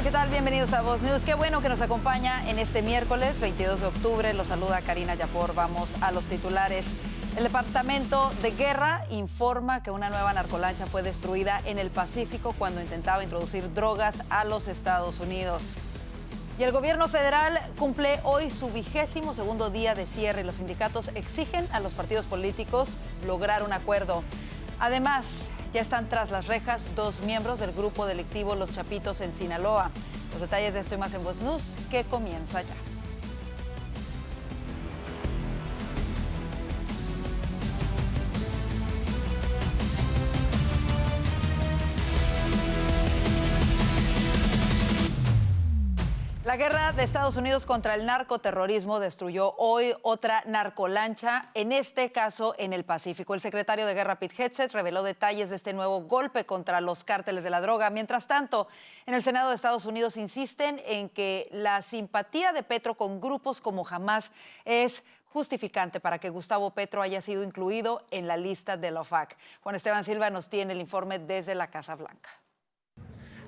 ¿qué tal? Bienvenidos a Voz News. Qué bueno que nos acompaña en este miércoles 22 de octubre. Los saluda Karina Yapor. Vamos a los titulares. El Departamento de Guerra informa que una nueva narcolancha fue destruida en el Pacífico cuando intentaba introducir drogas a los Estados Unidos. Y el gobierno federal cumple hoy su 22º día de cierre y los sindicatos exigen a los partidos políticos lograr un acuerdo. Además, ya están tras las rejas 2 miembros del grupo delictivo Los Chapitos en Sinaloa. Los detalles de esto y más en Voz News, que comienza ya. La guerra de Estados Unidos contra el narcoterrorismo destruyó hoy otra narcolancha, en este caso en el Pacífico. El secretario de Guerra, Pete Hegseth, reveló detalles de este nuevo golpe contra los cárteles de la droga. Mientras tanto, en el Senado de Estados Unidos insisten en que la simpatía de Petro con grupos como Hamás es justificante para que Gustavo Petro haya sido incluido en la lista de la OFAC. Juan Esteban Silva nos tiene el informe desde la Casa Blanca.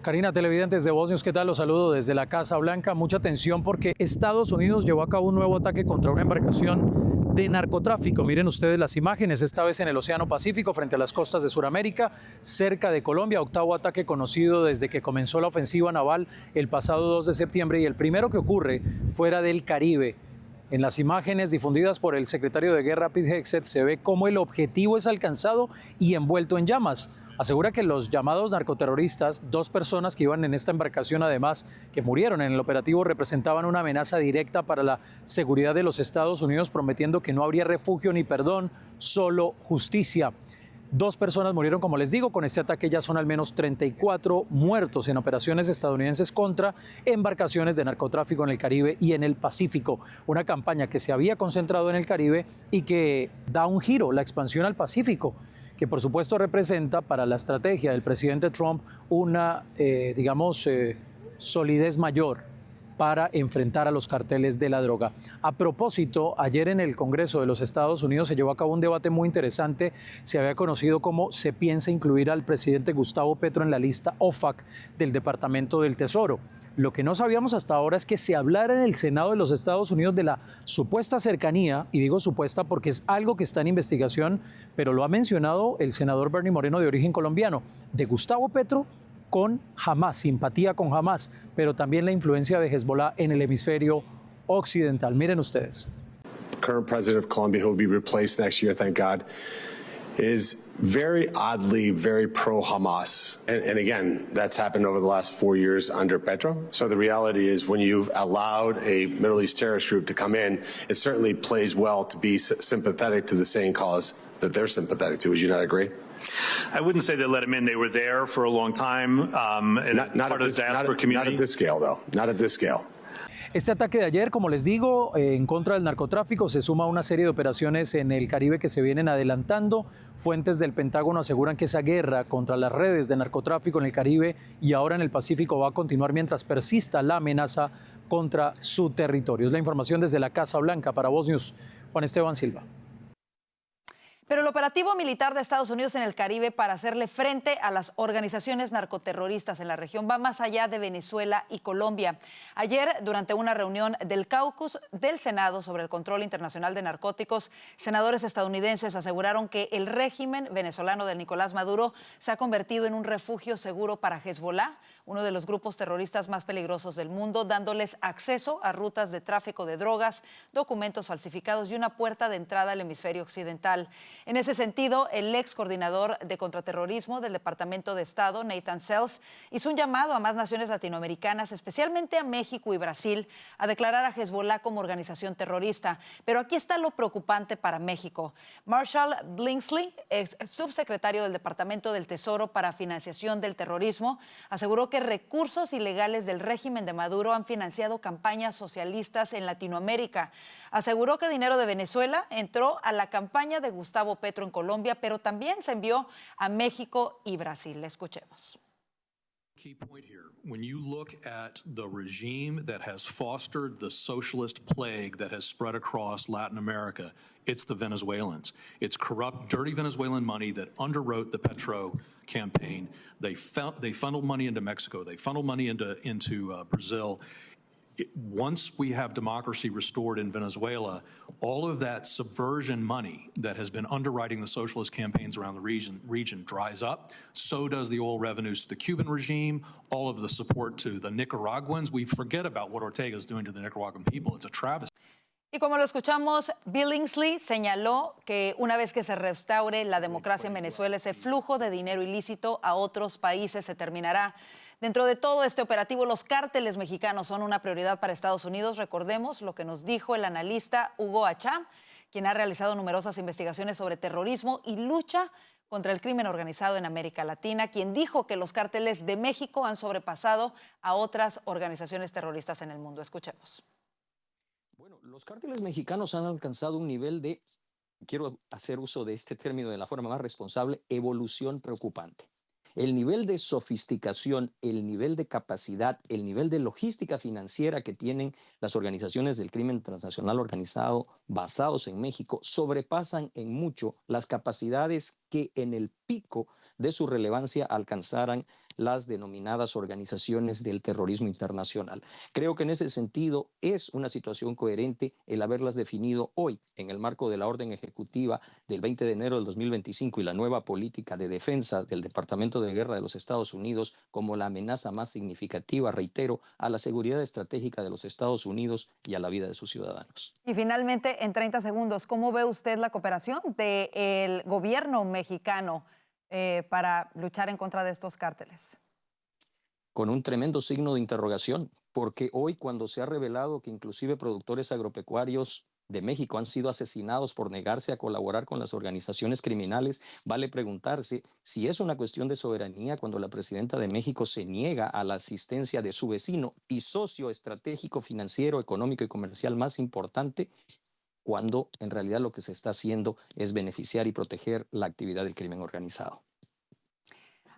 Karina, televidentes de Voz News, ¿qué tal? Los saludo desde la Casa Blanca. Mucha atención porque Estados Unidos llevó a cabo un nuevo ataque contra una embarcación de narcotráfico. Miren ustedes las imágenes, esta vez en el Océano Pacífico, frente a las costas de Sudamérica, cerca de Colombia. 8º ataque conocido desde que comenzó la ofensiva naval el pasado 2 de septiembre y el primero que ocurre fuera del Caribe. En las imágenes difundidas por el secretario de Guerra, Pete Hegseth, se ve cómo el objetivo es alcanzado y envuelto en llamas. Asegura que los llamados narcoterroristas, 2 personas que iban en esta embarcación además, que murieron en el operativo, representaban una amenaza directa para la seguridad de los Estados Unidos, prometiendo que no habría refugio ni perdón, solo justicia. 2 personas murieron, como les digo. Con este ataque ya son al menos 34 muertos en operaciones estadounidenses contra embarcaciones de narcotráfico en el Caribe y en el Pacífico. Una campaña que se había concentrado en el Caribe y que da un giro, la expansión al Pacífico, que por supuesto representa para la estrategia del presidente Trump una, solidez mayor para enfrentar a los carteles de la droga. A propósito, ayer en el Congreso de los Estados Unidos se llevó a cabo un debate muy interesante. Se había conocido cómo se piensa incluir al presidente Gustavo Petro en la lista OFAC del Departamento del Tesoro. Lo que no sabíamos hasta ahora es que se hablara en el Senado de los Estados Unidos de la supuesta cercanía, y digo supuesta porque es algo que está en investigación, pero lo ha mencionado el senador Bernie Moreno, de origen colombiano, de Gustavo Petro con Hamás, simpatía con Hamás, pero también la influencia de Hezbollah en el hemisferio occidental. Miren ustedes. Current president of Colombia, who will be replaced next year, thank God, is very oddly very pro-Hamas. And again, that's happened over the last 4 years under Petro. So the reality is when you've allowed a Middle East terrorist group to come in, it certainly plays well to be sympathetic to the same cause that they're sympathetic to. Would you not agree? I wouldn't say they let him in. They were there for a long time. Not at this scale, though. Not at this scale. Este ataque de ayer, como les digo, en contra del narcotráfico, se suma a una serie de operaciones en el Caribe que se vienen adelantando. Fuentes del Pentágono aseguran que esa guerra contra las redes de narcotráfico en el Caribe y ahora en el Pacífico va a continuar mientras persista la amenaza contra su territorio. Es la información desde la Casa Blanca. Para Voz News, Juan Esteban Silva. Pero el operativo militar de Estados Unidos en el Caribe para hacerle frente a las organizaciones narcoterroristas en la región va más allá de Venezuela y Colombia. Ayer, durante una reunión del caucus del Senado sobre el control internacional de narcóticos, senadores estadounidenses aseguraron que el régimen venezolano de Nicolás Maduro se ha convertido en un refugio seguro para Hezbollah, uno de los grupos terroristas más peligrosos del mundo, dándoles acceso a rutas de tráfico de drogas, documentos falsificados y una puerta de entrada al hemisferio occidental. En ese sentido, el ex coordinador de contraterrorismo del Departamento de Estado, Nathan Sells, hizo un llamado a más naciones latinoamericanas, especialmente a México y Brasil, a declarar a Hezbollah como organización terrorista. Pero aquí está lo preocupante para México. Marshall Billingsley, ex subsecretario del Departamento del Tesoro para Financiación del Terrorismo, aseguró que recursos ilegales del régimen de Maduro han financiado campañas socialistas en Latinoamérica. Aseguró que dinero de Venezuela entró a la campaña de Gustavo Petro en Colombia, pero también se envió a México y Brasil. Escuchemos. Key point here, when you look at the regime that has fostered the socialist plague that has spread across Latin America, it's the Venezuelans. It's corrupt, dirty Venezuelan money that underwrote the Petro campaign. They funneled money into Mexico. They funneled money into Brazil. Once we have democracy restored in Venezuela, all of that subversion money that has been underwriting the socialist campaigns around the region dries up. So does the oil revenues to the Cuban regime, all of the support to the Nicaraguans. We forget about what Ortega is doing to the Nicaraguan people. It's a travesty. Y como lo escuchamos, Billingsley señaló que una vez que se restaure la democracia en Venezuela, ese flujo de dinero ilícito a otros países se terminará. Dentro de todo este operativo, los cárteles mexicanos son una prioridad para Estados Unidos. Recordemos lo que nos dijo el analista Hugo Achá, quien ha realizado numerosas investigaciones sobre terrorismo y lucha contra el crimen organizado en América Latina, quien dijo que los cárteles de México han sobrepasado a otras organizaciones terroristas en el mundo. Escuchemos. Bueno, los cárteles mexicanos han alcanzado un nivel de, quiero hacer uso de este término de la forma más responsable, evolución preocupante. El nivel de sofisticación, el nivel de capacidad, el nivel de logística financiera que tienen las organizaciones del crimen transnacional organizado basados en México sobrepasan en mucho las capacidades que en el pico de su relevancia alcanzaran las denominadas organizaciones del terrorismo internacional. Creo que en ese sentido es una situación coherente el haberlas definido hoy en el marco de la orden ejecutiva del 20 de enero del 2025 y la nueva política de defensa del Departamento de Guerra de los Estados Unidos como la amenaza más significativa, reitero, a la seguridad estratégica de los Estados Unidos y a la vida de sus ciudadanos. Y finalmente, en 30 segundos, ¿cómo ve usted la cooperación del gobierno mexicano para luchar en contra de estos cárteles? Con un tremendo signo de interrogación, porque hoy cuando se ha revelado que inclusive productores agropecuarios de México han sido asesinados por negarse a colaborar con las organizaciones criminales, vale preguntarse si es una cuestión de soberanía cuando la presidenta de México se niega a la asistencia de su vecino y socio estratégico, financiero, económico y comercial más importante, cuando en realidad lo que se está haciendo es beneficiar y proteger la actividad del crimen organizado.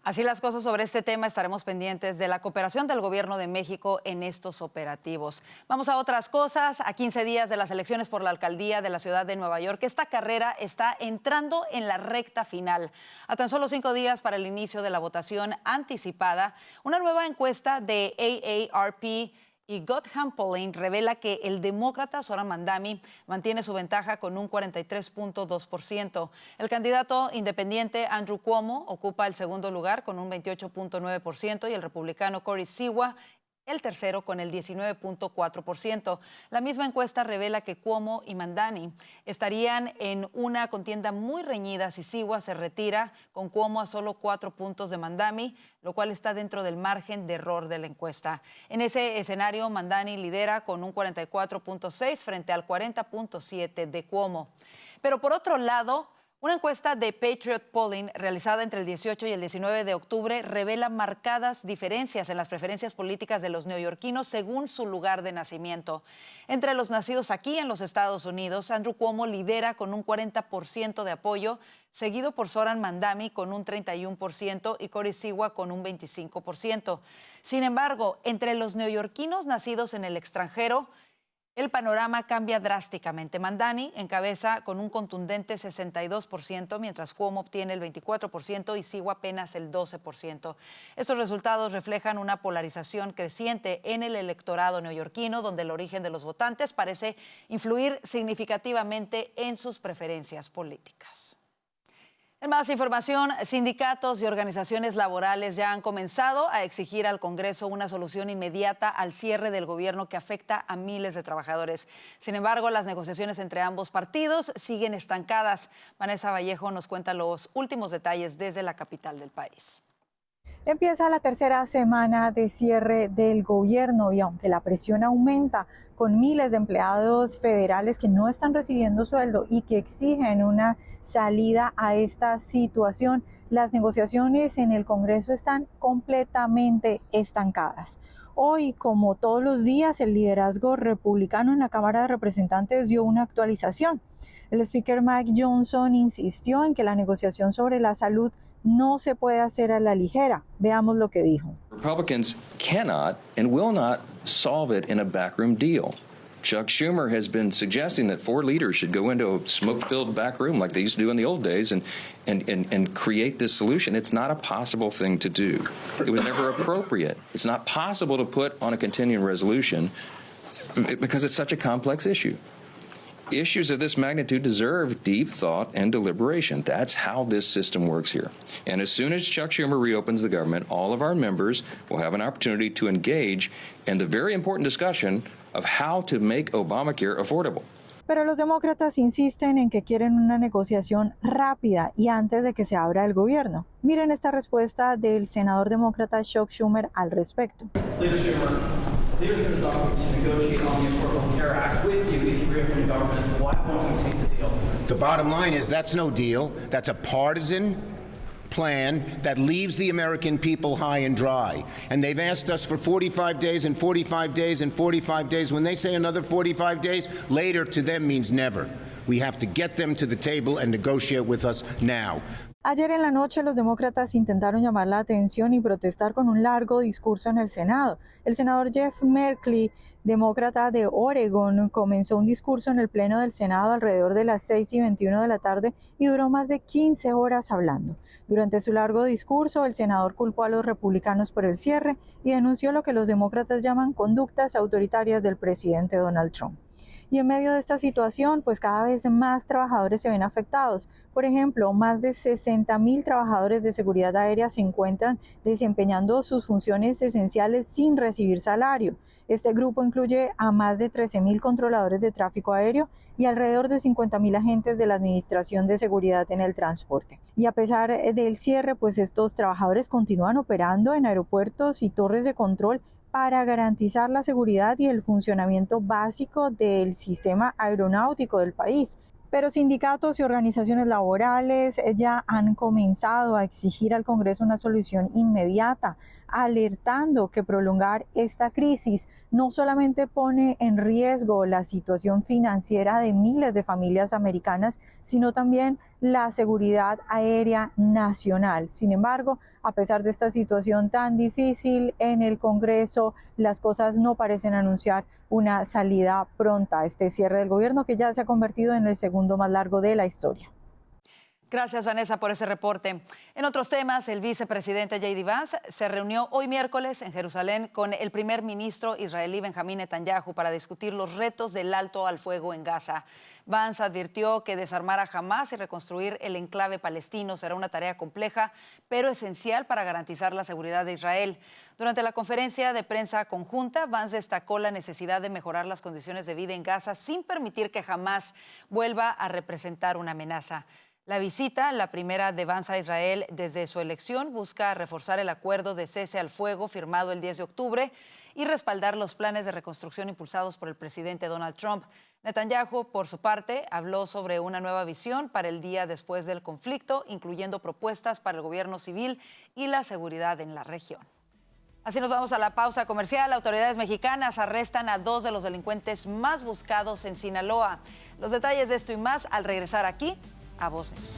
Así las cosas sobre este tema, estaremos pendientes de la cooperación del gobierno de México en estos operativos. Vamos a otras cosas. A 15 días de las elecciones por la alcaldía de la ciudad de Nueva York, esta carrera está entrando en la recta final. A tan solo 5 días para el inicio de la votación anticipada, una nueva encuesta de AARP y Gotham Polling revela que el demócrata Zohran Mamdani mantiene su ventaja con un 43.2%. El candidato independiente Andrew Cuomo ocupa el segundo lugar con un 28.9% y el republicano Corey Siwa el tercero con el 19.4%. La misma encuesta revela que Cuomo y Mamdani estarían en una contienda muy reñida si Siwa se retira, con Cuomo a solo 4 puntos de Mamdani, lo cual está dentro del margen de error de la encuesta. En ese escenario, Mamdani lidera con un 44.6 frente al 40.7 de Cuomo. Pero por otro lado, una encuesta de Patriot Polling realizada entre el 18 y el 19 de octubre revela marcadas diferencias en las preferencias políticas de los neoyorquinos según su lugar de nacimiento. Entre los nacidos aquí en los Estados Unidos, Andrew Cuomo lidera con un 40% de apoyo, seguido por Zohran Mamdani con un 31% y Corey Siwa con un 25%. Sin embargo, entre los neoyorquinos nacidos en el extranjero, el panorama cambia drásticamente. Mamdani encabeza con un contundente 62%, mientras Cuomo obtiene el 24% y Siwa apenas el 12%. Estos resultados reflejan una polarización creciente en el electorado neoyorquino, donde el origen de los votantes parece influir significativamente en sus preferencias políticas. En más información, sindicatos y organizaciones laborales ya han comenzado a exigir al Congreso una solución inmediata al cierre del gobierno que afecta a miles de trabajadores. Sin embargo, las negociaciones entre ambos partidos siguen estancadas. Vanessa Vallejo nos cuenta los últimos detalles desde la capital del país. Empieza la tercera semana de cierre del gobierno y aunque la presión aumenta con miles de empleados federales que no están recibiendo sueldo y que exigen una salida a esta situación, las negociaciones en el Congreso están completamente estancadas. Hoy, como todos los días, el liderazgo republicano en la Cámara de Representantes dio una actualización. El speaker Mike Johnson insistió en que la negociación sobre la salud no se puede hacer a la ligera. Veamos lo que dijo. Republicans cannot and will not solve it in a backroom deal. Chuck Schumer has been suggesting that 4 leaders should go into a smoke-filled back room like they used to do in the old days and create this solution. It's not a possible thing to do. It was never appropriate. It's not possible to put on a continuing resolution because it's such a complex issue. Issues of this magnitude deserve deep thought and deliberation. That's how this system works here. And as soon as Chuck Schumer reopens the government, all of our members will have an opportunity to engage in the very important discussion of how to make Obamacare affordable. Pero los demócratas insisten en que quieren una negociación rápida y antes de que se abra el gobierno. Miren esta respuesta del senador demócrata Chuck Schumer al respecto. Leader Schumer, leaders in his office to negotiate on the Affordable Care Act with you if you reopen the government. Why won't we take the deal? The bottom line is that's no deal. That's a partisan plan that leaves the American people high and dry. And they've asked us for 45 days and 45 days and 45 days. When they say another 45 days, later to them means never. We have to get them to the table and negotiate with us now. Ayer en la noche los demócratas intentaron llamar la atención y protestar con un largo discurso en el Senado. El senador Jeff Merkley, demócrata de Oregon, comenzó un discurso en el Pleno del Senado alrededor de las 6:21 de la tarde y duró más de 15 horas hablando. Durante su largo discurso, el senador culpó a los republicanos por el cierre y denunció lo que los demócratas llaman conductas autoritarias del presidente Donald Trump. Y en medio de esta situación, pues cada vez más trabajadores se ven afectados. Por ejemplo, más de 60,000 trabajadores de seguridad aérea se encuentran desempeñando sus funciones esenciales sin recibir salario. Este grupo incluye a más de 13,000 controladores de tráfico aéreo y alrededor de 50,000 agentes de la Administración de Seguridad en el Transporte. Y a pesar del cierre, pues estos trabajadores continúan operando en aeropuertos y torres de control para garantizar la seguridad y el funcionamiento básico del sistema aeronáutico del país. Pero sindicatos y organizaciones laborales ya han comenzado a exigir al Congreso una solución inmediata, alertando que prolongar esta crisis no solamente pone en riesgo la situación financiera de miles de familias americanas, sino también la seguridad aérea nacional. Sin embargo, a pesar de esta situación tan difícil en el Congreso, las cosas no parecen anunciar una salida pronta a este cierre del gobierno que ya se ha convertido en el segundo más largo de la historia. Gracias, Vanessa, por ese reporte. En otros temas, el vicepresidente J.D. Vance se reunió hoy miércoles en Jerusalén con el primer ministro israelí Benjamín Netanyahu para discutir los retos del alto al fuego en Gaza. Vance advirtió que desarmar a Hamás y reconstruir el enclave palestino será una tarea compleja, pero esencial para garantizar la seguridad de Israel. Durante la conferencia de prensa conjunta, Vance destacó la necesidad de mejorar las condiciones de vida en Gaza sin permitir que Hamás vuelva a representar una amenaza. La visita, la primera de Vance a Israel desde su elección, busca reforzar el acuerdo de cese al fuego firmado el 10 de octubre y respaldar los planes de reconstrucción impulsados por el presidente Donald Trump. Netanyahu, por su parte, habló sobre una nueva visión para el día después del conflicto, incluyendo propuestas para el gobierno civil y la seguridad en la región. Así nos vamos a la pausa comercial. Autoridades mexicanas arrestan a 2 de los delincuentes más buscados en Sinaloa. Los detalles de esto y más al regresar aquí a Voz News.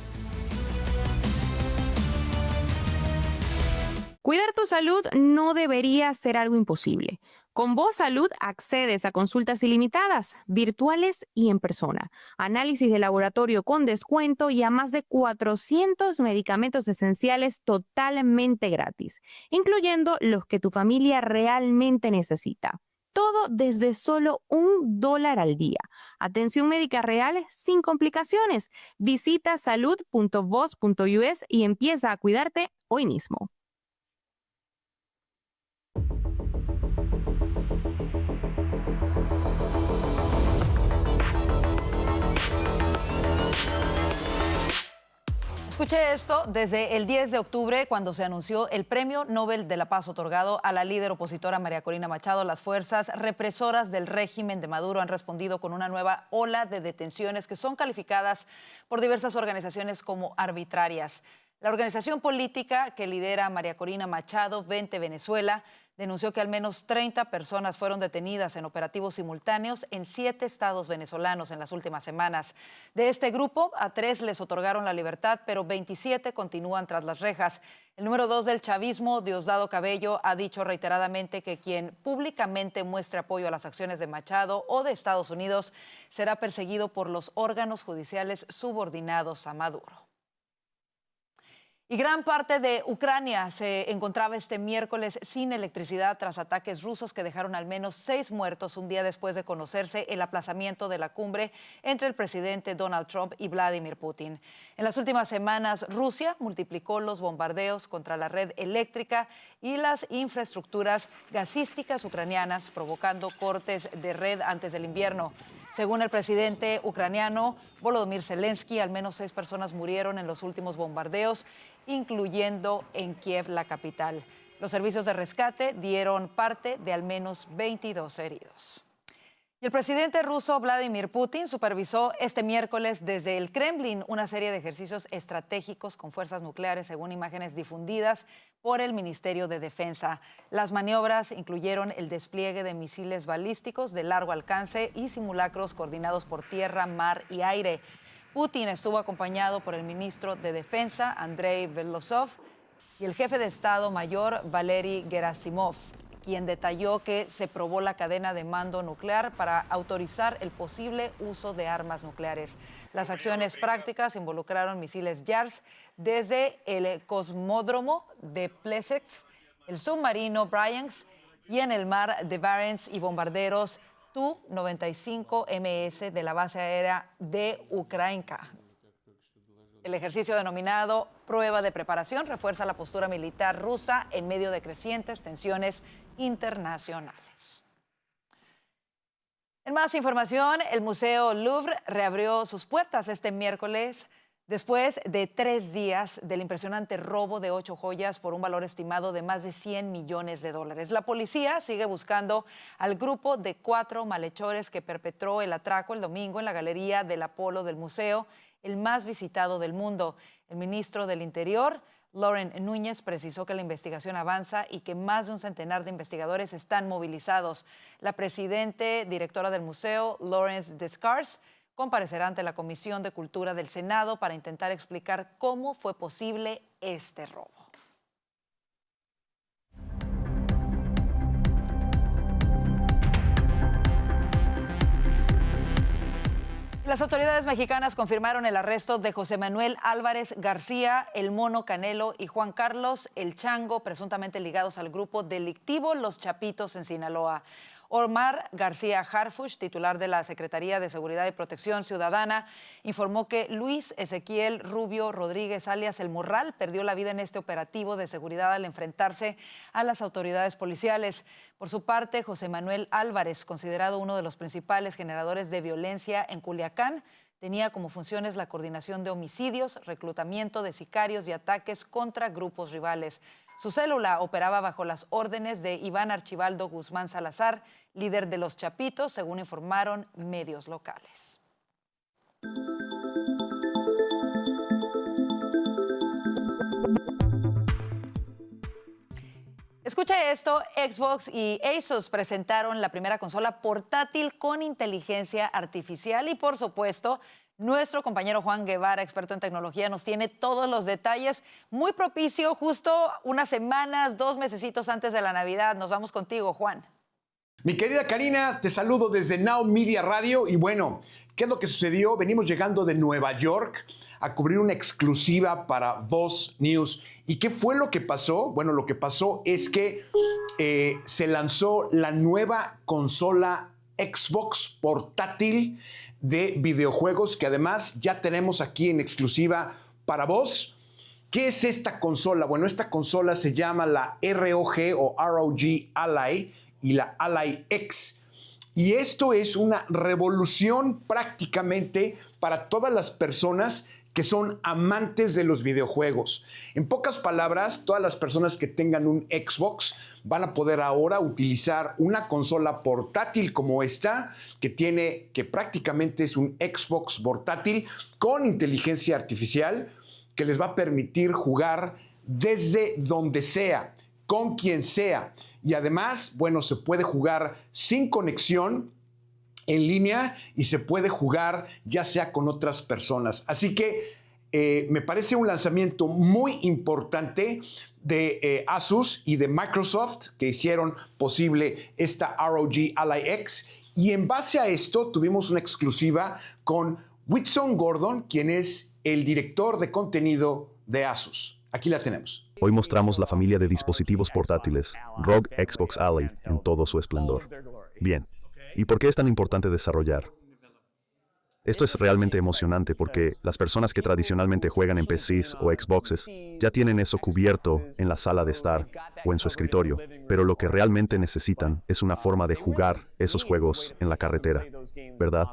Cuidar tu salud no debería ser algo imposible. Con Voz Salud accedes a consultas ilimitadas, virtuales y en persona, análisis de laboratorio con descuento y a más de 400 medicamentos esenciales totalmente gratis, incluyendo los que tu familia realmente necesita. Todo desde solo $1 al día. Atención médica real sin complicaciones. Visita salud.voz.us y empieza a cuidarte hoy mismo. Escuche esto, desde el 10 de octubre, cuando se anunció el Premio Nobel de la Paz otorgado a la líder opositora María Corina Machado, las fuerzas represoras del régimen de Maduro han respondido con una nueva ola de detenciones que son calificadas por diversas organizaciones como arbitrarias. La organización política que lidera María Corina Machado, Vente Venezuela, denunció que al menos 30 personas fueron detenidas en operativos simultáneos en 7 estados venezolanos en las últimas semanas. De este grupo, a 3 les otorgaron la libertad, pero 27 continúan tras las rejas. El número 2 del chavismo, Diosdado Cabello, ha dicho reiteradamente que quien públicamente muestre apoyo a las acciones de Machado o de Estados Unidos será perseguido por los órganos judiciales subordinados a Maduro. Y gran parte de Ucrania se encontraba este miércoles sin electricidad tras ataques rusos que dejaron al menos 6 muertos un día después de conocerse el aplazamiento de la cumbre entre el presidente Donald Trump y Vladimir Putin. En las últimas semanas, Rusia multiplicó los bombardeos contra la red eléctrica y las infraestructuras gasísticas ucranianas, provocando cortes de red antes del invierno. Según el presidente ucraniano Volodymyr Zelensky, al menos 6 personas murieron en los últimos bombardeos, incluyendo en Kiev, la capital. Los servicios de rescate dieron parte de al menos 22 heridos. Y el presidente ruso Vladimir Putin supervisó este miércoles desde el Kremlin una serie de ejercicios estratégicos con fuerzas nucleares, según imágenes difundidas por el Ministerio de Defensa. Las maniobras incluyeron el despliegue de misiles balísticos de largo alcance y simulacros coordinados por tierra, mar y aire. Putin estuvo acompañado por el ministro de Defensa, Andrei Belosov, y el jefe de Estado Mayor, Valery Gerasimov, quien detalló que se probó la cadena de mando nuclear para autorizar el posible uso de armas nucleares. Las acciones prácticas involucraron misiles JARS desde el cosmódromo de Plesetsk, el submarino Bryansk y en el mar de Barents y bombarderos Tu-95MS de la base aérea de Ukrainka. El ejercicio denominado Prueba de Preparación refuerza la postura militar rusa en medio de crecientes tensiones internacionales. En más información, el Museo Louvre reabrió sus puertas este miércoles después de 3 días del impresionante robo de 8 joyas por un valor estimado de más de $100 millones. La policía sigue buscando al grupo de 4 malhechores que perpetró el atraco el domingo en la Galería del Apolo del museo, el más visitado del mundo. El ministro del Interior, Lauren Núñez, precisó que la investigación avanza y que más de un centenar de investigadores están movilizados. La presidenta directora del museo, Lawrence Descars, comparecerá ante la Comisión de Cultura del Senado para intentar explicar cómo fue posible este robo. Las autoridades mexicanas confirmaron el arresto de José Manuel Álvarez García, el Mono Canelo, y Juan Carlos El Chango, presuntamente ligados al grupo delictivo Los Chapitos en Sinaloa. Omar García Harfuch, titular de la Secretaría de Seguridad y Protección Ciudadana, informó que Luis Ezequiel Rubio Rodríguez, alias El Morral, perdió la vida en este operativo de seguridad al enfrentarse a las autoridades policiales. Por su parte, José Manuel Álvarez, considerado uno de los principales generadores de violencia en Culiacán, tenía como funciones la coordinación de homicidios, reclutamiento de sicarios y ataques contra grupos rivales. Su célula operaba bajo las órdenes de Iván Archibaldo Guzmán Salazar, líder de Los Chapitos, según informaron medios locales. Escucha esto, Xbox y Asus presentaron la primera consola portátil con inteligencia artificial y, por supuesto, nuestro compañero Juan Guevara, experto en tecnología, nos tiene todos los detalles. Muy propicio, justo unas semanas, 2 mesecitos antes de la Navidad. Nos vamos contigo, Juan. Mi querida Karina, te saludo desde Now Media Radio y bueno, ¿qué es lo que sucedió? Venimos llegando de Nueva York a cubrir una exclusiva para Voz News. ¿Y qué fue lo que pasó? Bueno, lo que pasó es que se lanzó la nueva consola Xbox portátil de videojuegos que además ya tenemos aquí en exclusiva para Voz. ¿Qué es esta consola? Bueno, esta consola se llama la ROG o ROG Ally y la Ally X. Y esto es una revolución prácticamente para todas las personas que son amantes de los videojuegos. En pocas palabras, todas las personas que tengan un Xbox van a poder ahora utilizar una consola portátil como esta, que prácticamente es un Xbox portátil con inteligencia artificial que les va a permitir jugar desde donde sea. con quien sea. Y además, bueno, se puede jugar sin conexión en línea y se puede jugar ya sea con otras personas. Así que me parece un lanzamiento muy importante de Asus y de Microsoft que hicieron posible esta ROG Ally X. Y en base a esto tuvimos una exclusiva con Whitson Gordon, quien es el director de contenido de Asus. Aquí la tenemos. Hoy mostramos la familia de dispositivos portátiles, ROG Xbox Ally, en todo su esplendor. Bien, ¿y por qué es tan importante desarrollar? Esto es realmente emocionante porque las personas que tradicionalmente juegan en PCs o Xboxes ya tienen eso cubierto en la sala de estar o en su escritorio, pero lo que realmente necesitan es una forma de jugar esos juegos en la carretera, ¿verdad?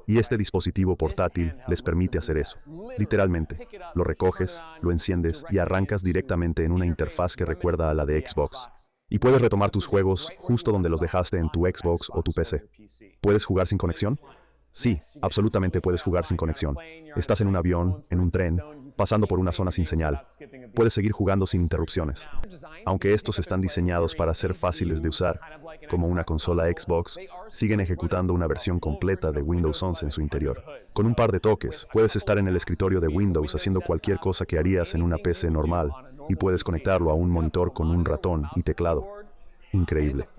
Y este dispositivo portátil les permite hacer eso. Literalmente, lo recoges, lo enciendes y arrancas directamente en una interfaz que recuerda a la de Xbox. Y puedes retomar tus juegos justo donde los dejaste en tu Xbox o tu PC. ¿Puedes jugar sin conexión? Sí, absolutamente puedes jugar sin conexión. Estás en un avión, en un tren, pasando por una zona sin señal. Puedes seguir jugando sin interrupciones. Aunque estos están diseñados para ser fáciles de usar, como una consola Xbox, siguen ejecutando una versión completa de Windows 11 en su interior. Con un par de toques, puedes estar en el escritorio de Windows haciendo cualquier cosa que harías en una PC normal y puedes conectarlo a un monitor con un ratón y teclado. Increíble.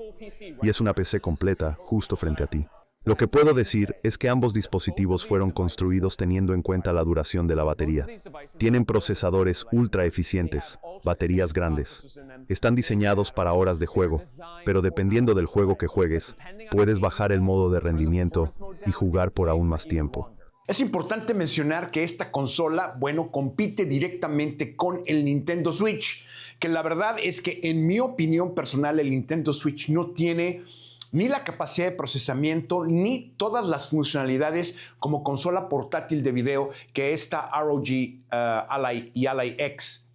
Y es una PC completa justo frente a ti. Lo que puedo decir es que ambos dispositivos fueron construidos teniendo en cuenta la duración de la batería. Tienen procesadores ultra eficientes, baterías grandes. Están diseñados para horas de juego, pero dependiendo del juego que juegues, puedes bajar el modo de rendimiento y jugar por aún más tiempo. Es importante mencionar que esta consola, bueno, compite directamente con el Nintendo Switch, que la verdad es que en mi opinión personal el Nintendo Switch no tiene ni la capacidad de procesamiento, ni todas las funcionalidades como consola portátil de video que esta ROG Ally y Ally X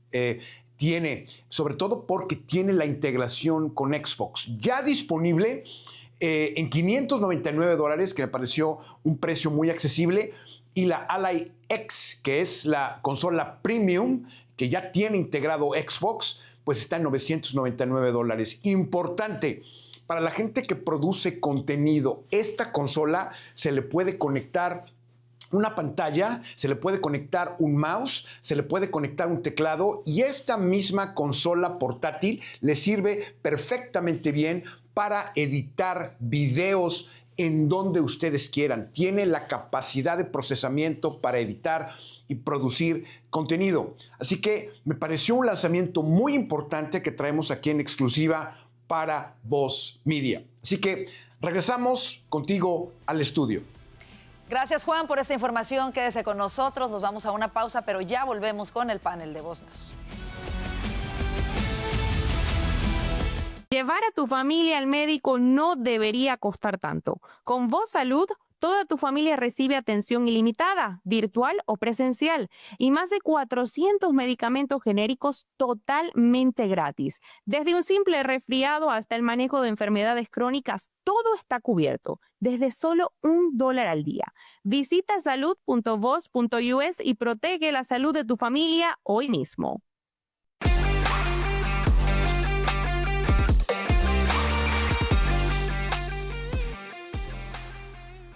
tiene, sobre todo porque tiene la integración con Xbox. Ya disponible en $599, que me pareció un precio muy accesible, y la Ally X, que es la consola premium, que ya tiene integrado Xbox, pues está en $999. Importante. Para la gente que produce contenido, esta consola se le puede conectar una pantalla, se le puede conectar un mouse, se le puede conectar un teclado y esta misma consola portátil le sirve perfectamente bien para editar videos en donde ustedes quieran. Tiene la capacidad de procesamiento para editar y producir contenido. Así que me pareció un lanzamiento muy importante que traemos aquí en exclusiva para Voz Media. Así que regresamos contigo al estudio. Gracias, Juan, por esta información. Quédese con nosotros. Nos vamos a una pausa, pero ya volvemos con el panel de Voz News. Llevar a tu familia al médico no debería costar tanto. Con Voz Salud, toda tu familia recibe atención ilimitada, virtual o presencial, y más de 400 medicamentos genéricos totalmente gratis. Desde un simple resfriado hasta el manejo de enfermedades crónicas, todo está cubierto, desde solo $1 al día. Visita salud.voz.us y protege la salud de tu familia hoy mismo.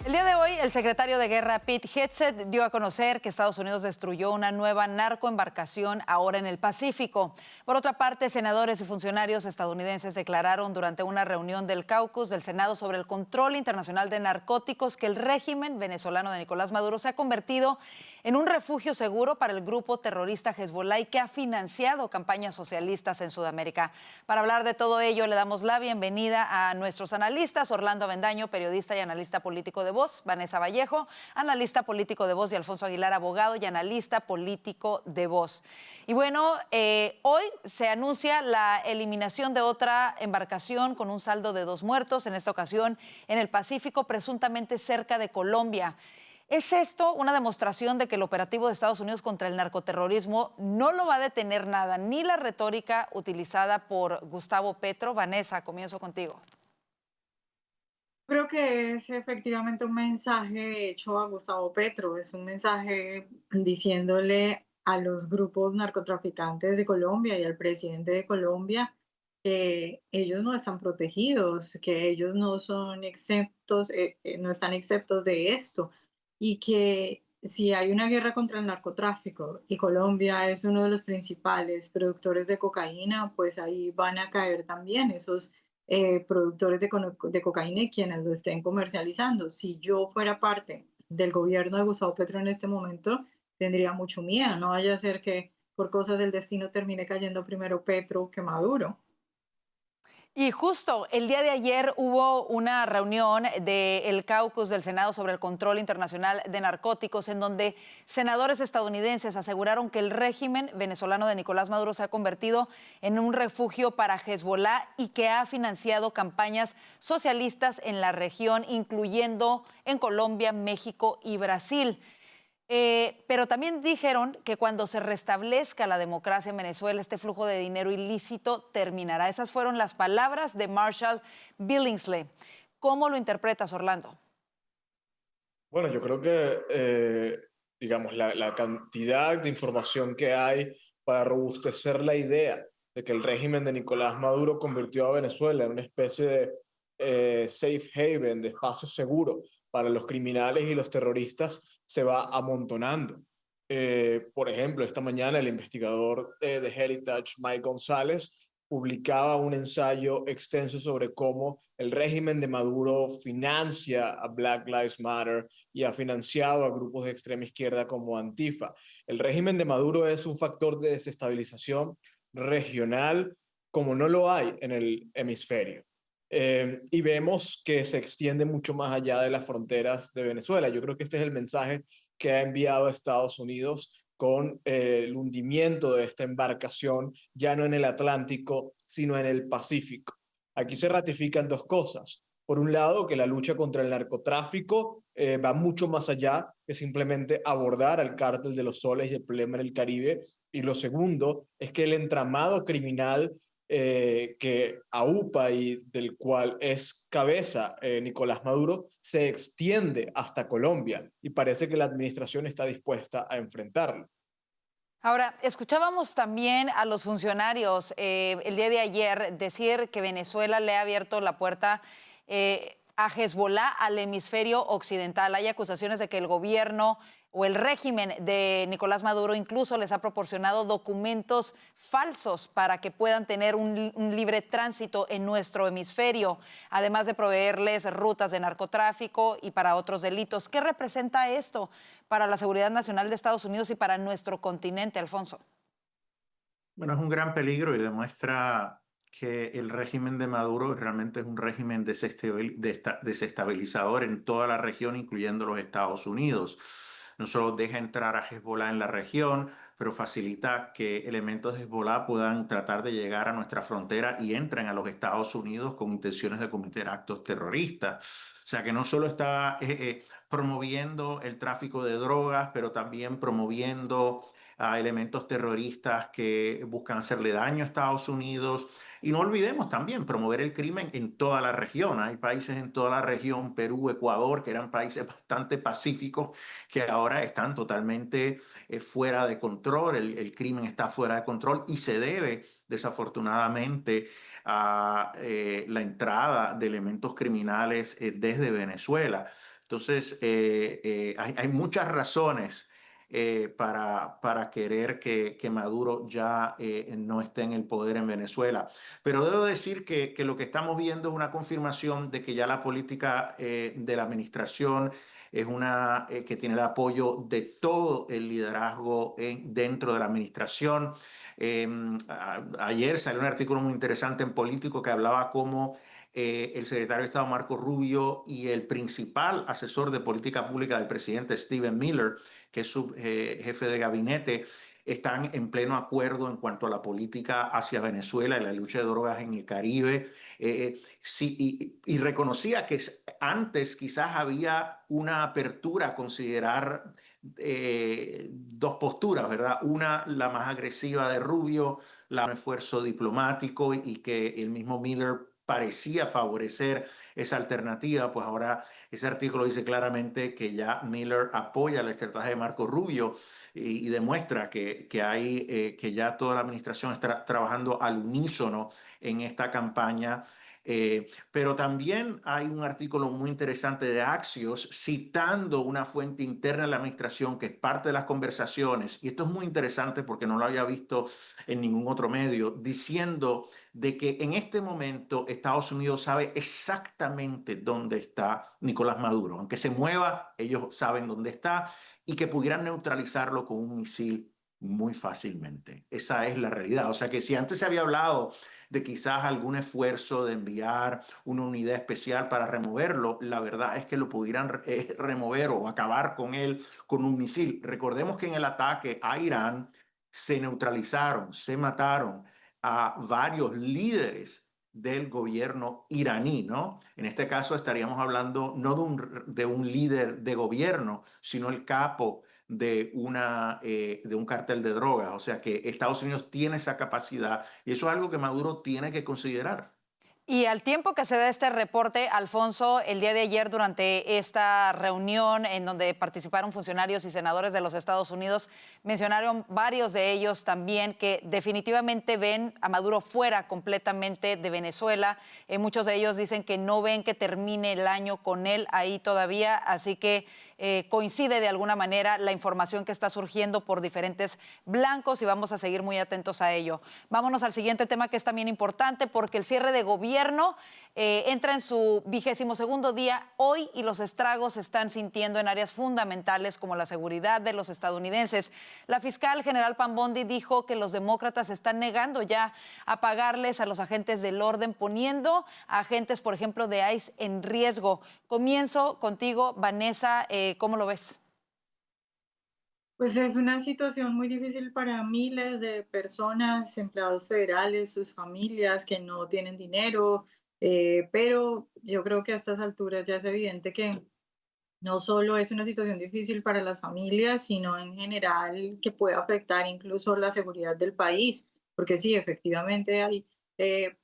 El día de hoy, el secretario de Guerra Pete Hegseth dio a conocer que Estados Unidos destruyó una nueva narcoembarcación ahora en el Pacífico. Por otra parte, senadores y funcionarios estadounidenses declararon durante una reunión del caucus del Senado sobre el control internacional de narcóticos que el régimen venezolano de Nicolás Maduro se ha convertido en un refugio seguro para el grupo terrorista Hezbollah y que ha financiado campañas socialistas en Sudamérica. Para hablar de todo ello, le damos la bienvenida a nuestros analistas: Orlando Avendaño, periodista y analista político de Voz; Vanessa Vallejo, analista político de Voz; y Alfonso Aguilar, abogado y analista político de Voz. Y bueno, hoy se anuncia la eliminación de otra embarcación con un saldo de 2 muertos, en esta ocasión en el Pacífico, presuntamente cerca de Colombia. ¿Es esto una demostración de que el operativo de Estados Unidos contra el narcoterrorismo no lo va a detener nada, ni la retórica utilizada por Gustavo Petro? Vanessa, comienzo contigo. Creo que es efectivamente un mensaje hecho a Gustavo Petro, es un mensaje diciéndole a los grupos narcotraficantes de Colombia y al presidente de Colombia que ellos no están protegidos, que ellos no son exentos, no están exentos de esto, y que si hay una guerra contra el narcotráfico y Colombia es uno de los principales productores de cocaína, pues ahí van a caer también esos productores de cocaína y quienes lo estén comercializando. Si yo fuera parte del gobierno de Gustavo Petro en este momento, tendría mucho miedo, no vaya a ser que por cosas del destino termine cayendo primero Petro que Maduro. Y justo el día de ayer hubo una reunión del caucus del Senado sobre el control internacional de narcóticos, en donde senadores estadounidenses aseguraron que el régimen venezolano de Nicolás Maduro se ha convertido en un refugio para Hezbollah y que ha financiado campañas socialistas en la región, incluyendo en Colombia, México y Brasil. Pero también dijeron que cuando se restablezca la democracia en Venezuela, este flujo de dinero ilícito terminará. Esas fueron las palabras de Marshall Billingsley. ¿Cómo lo interpretas, Orlando? Bueno, yo creo que, digamos, la cantidad de información que hay para robustecer la idea de que el régimen de Nicolás Maduro convirtió a Venezuela en una especie de safe haven, de espacio seguro para los criminales y los terroristas, se va amontonando. Por ejemplo, esta mañana el investigador de Heritage, Mike González, publicaba un ensayo extenso sobre cómo el régimen de Maduro financia a Black Lives Matter y ha financiado a grupos de extrema izquierda como Antifa. El régimen de Maduro es un factor de desestabilización regional como no lo hay en el hemisferio. Y vemos que se extiende mucho más allá de las fronteras de Venezuela. Yo creo que este es el mensaje que ha enviado Estados Unidos con el hundimiento de esta embarcación, ya no en el Atlántico, sino en el Pacífico. Aquí se ratifican dos cosas. Por un lado, que la lucha contra el narcotráfico va mucho más allá que simplemente abordar al cártel de los soles y el problema en el Caribe. Y lo segundo es que el entramado criminal que aupa y del cual es cabeza Nicolás Maduro, se extiende hasta Colombia y parece que la administración está dispuesta a enfrentarlo. Ahora, escuchábamos también a los funcionarios el día de ayer decir que Venezuela le ha abierto la puerta a Hezbollah al hemisferio occidental. Hay acusaciones de que el gobierno o el régimen de Nicolás Maduro incluso les ha proporcionado documentos falsos para que puedan tener un libre tránsito en nuestro hemisferio, además de proveerles rutas de narcotráfico y para otros delitos. ¿Qué representa esto para la seguridad nacional de Estados Unidos y para nuestro continente, Alfonso? Bueno, es un gran peligro y demuestra que el régimen de Maduro realmente es un régimen desestabilizador en toda la región, incluyendo los Estados Unidos. No solo deja entrar a Hezbollah en la región, pero facilita que elementos de Hezbollah puedan tratar de llegar a nuestra frontera y entren a los Estados Unidos con intenciones de cometer actos terroristas. O sea que no solo está promoviendo el tráfico de drogas, pero también promoviendo a elementos terroristas que buscan hacerle daño a Estados Unidos. Y no olvidemos también promover el crimen en toda la región. Hay países en toda la región, Perú, Ecuador, que eran países bastante pacíficos, que ahora están totalmente fuera de control. El crimen está fuera de control y se debe, desafortunadamente, a la entrada de elementos criminales desde Venezuela. Entonces, hay muchas razones para querer que Maduro ya no esté en el poder en Venezuela. Pero debo decir que lo que estamos viendo es una confirmación de que ya la política de la administración es una que tiene el apoyo de todo el liderazgo dentro de la administración. Ayer salió un artículo muy interesante en Político que hablaba cómo el secretario de Estado Marco Rubio y el principal asesor de política pública del presidente Stephen Miller, que es su jefe de gabinete, están en pleno acuerdo en cuanto a la política hacia Venezuela y la lucha de drogas en el Caribe. Sí, y reconocía que antes quizás había una apertura a considerar dos posturas, ¿verdad? Una, la más agresiva de Rubio, un esfuerzo diplomático y que el mismo Miller parecía favorecer esa alternativa, pues ahora ese artículo dice claramente que ya Miller apoya la estrategia de Marco Rubio y demuestra que que ya toda la administración está trabajando al unísono en esta campaña. Pero también hay un artículo muy interesante de Axios citando una fuente interna de la administración que es parte de las conversaciones, y esto es muy interesante porque no lo había visto en ningún otro medio, diciendo de que en este momento Estados Unidos sabe exactamente dónde está Nicolás Maduro. Aunque se mueva, ellos saben dónde está y que pudieran neutralizarlo con un misil muy fácilmente. Esa es la realidad. O sea que si antes se había hablado de quizás algún esfuerzo de enviar una unidad especial para removerlo, la verdad es que lo pudieran remover o acabar con él con un misil. Recordemos que en el ataque a Irán se neutralizaron, se mataron a varios líderes del gobierno iraní, ¿no? En este caso estaríamos hablando no de un líder de gobierno, sino el capo de un cartel de drogas. O sea que Estados Unidos tiene esa capacidad y eso es algo que Maduro tiene que considerar. Y al tiempo que se da este reporte, Alfonso, el día de ayer durante esta reunión en donde participaron funcionarios y senadores de los Estados Unidos, mencionaron varios de ellos también que definitivamente ven a Maduro fuera completamente de Venezuela. Muchos de ellos dicen que no ven que termine el año con él ahí todavía, así que coincide de alguna manera la información que está surgiendo por diferentes blancos y vamos a seguir muy atentos a ello. Vámonos al siguiente tema que es también importante porque el cierre de gobierno entra en su 22º día hoy y los estragos se están sintiendo en áreas fundamentales como la seguridad de los estadounidenses. La fiscal general Pam Bondi dijo que los demócratas están negando ya a pagarles a los agentes del orden, poniendo a agentes, por ejemplo, de ICE en riesgo. Comienzo contigo, Vanessa. ¿Cómo lo ves? Pues es una situación muy difícil para miles de personas, empleados federales, sus familias que no tienen dinero, pero yo creo que a estas alturas ya es evidente que no solo es una situación difícil para las familias, sino en general que puede afectar incluso la seguridad del país, porque sí, efectivamente hay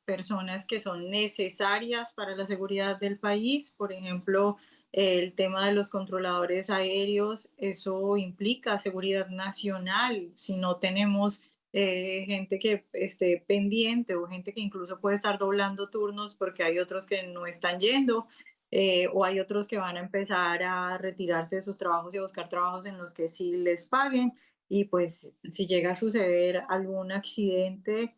personas que son necesarias para la seguridad del país, por ejemplo, el tema de los controladores aéreos, eso implica seguridad nacional. Si no tenemos gente que esté pendiente o gente que incluso puede estar doblando turnos porque hay otros que no están yendo o hay otros que van a empezar a retirarse de sus trabajos y a buscar trabajos en los que sí les paguen. Y pues si llega a suceder algún accidente,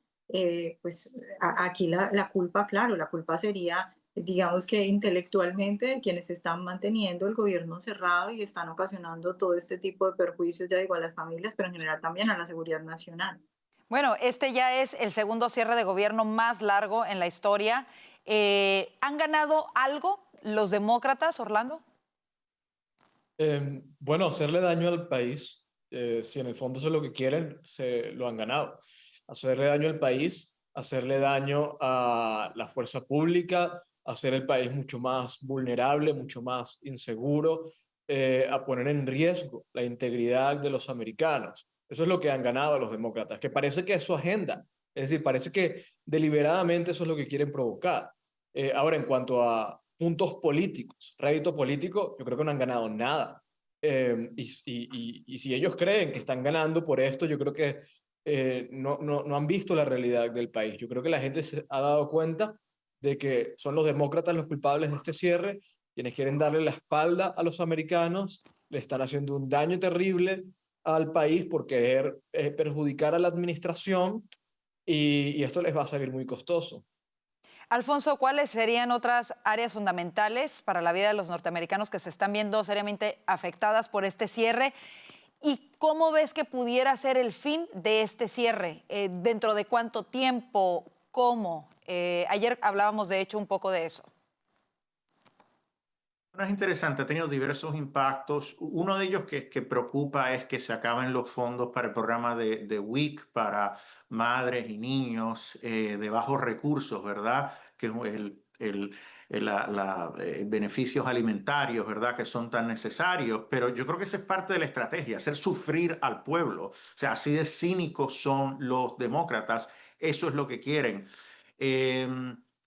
pues aquí la culpa, claro, la culpa sería digamos que intelectualmente quienes están manteniendo el gobierno cerrado y están ocasionando todo este tipo de perjuicios, ya digo, a las familias, pero en general también a la seguridad nacional. Bueno, este ya es el segundo cierre de gobierno más largo en la historia. ¿Han ganado algo los demócratas, Orlando? Bueno, hacerle daño al país, si en el fondo eso es lo que quieren, se lo han ganado. Hacerle daño al país, hacerle daño a la fuerza pública, hacer el país mucho más vulnerable, mucho más inseguro, a poner en riesgo la integridad de los americanos. Eso es lo que han ganado los demócratas, que parece que es su agenda. Es decir, parece que deliberadamente eso es lo que quieren provocar. Ahora, en cuanto a puntos políticos, rédito político, yo creo que no han ganado nada. Y si ellos creen que están ganando por esto, yo creo que no han visto la realidad del país. Yo creo que la gente se ha dado cuenta de que son los demócratas los culpables de este cierre, quienes quieren darle la espalda a los americanos, le están haciendo un daño terrible al país por querer perjudicar a la administración y esto les va a salir muy costoso. Alfonso, ¿cuáles serían otras áreas fundamentales para la vida de los norteamericanos que se están viendo seriamente afectadas por este cierre? ¿Y cómo ves que pudiera ser el fin de este cierre? ¿Dentro de cuánto tiempo? ¿Cómo? Ayer hablábamos, de hecho, un poco de eso. Es interesante, ha tenido diversos impactos. Uno de ellos que preocupa es que se acaben los fondos para el programa de WIC para madres y niños de bajos recursos, ¿verdad? Que es beneficios alimentarios, ¿verdad? Que son tan necesarios. Pero yo creo que esa es parte de la estrategia, hacer sufrir al pueblo. O sea, así de cínicos son los demócratas. Eso es lo que quieren.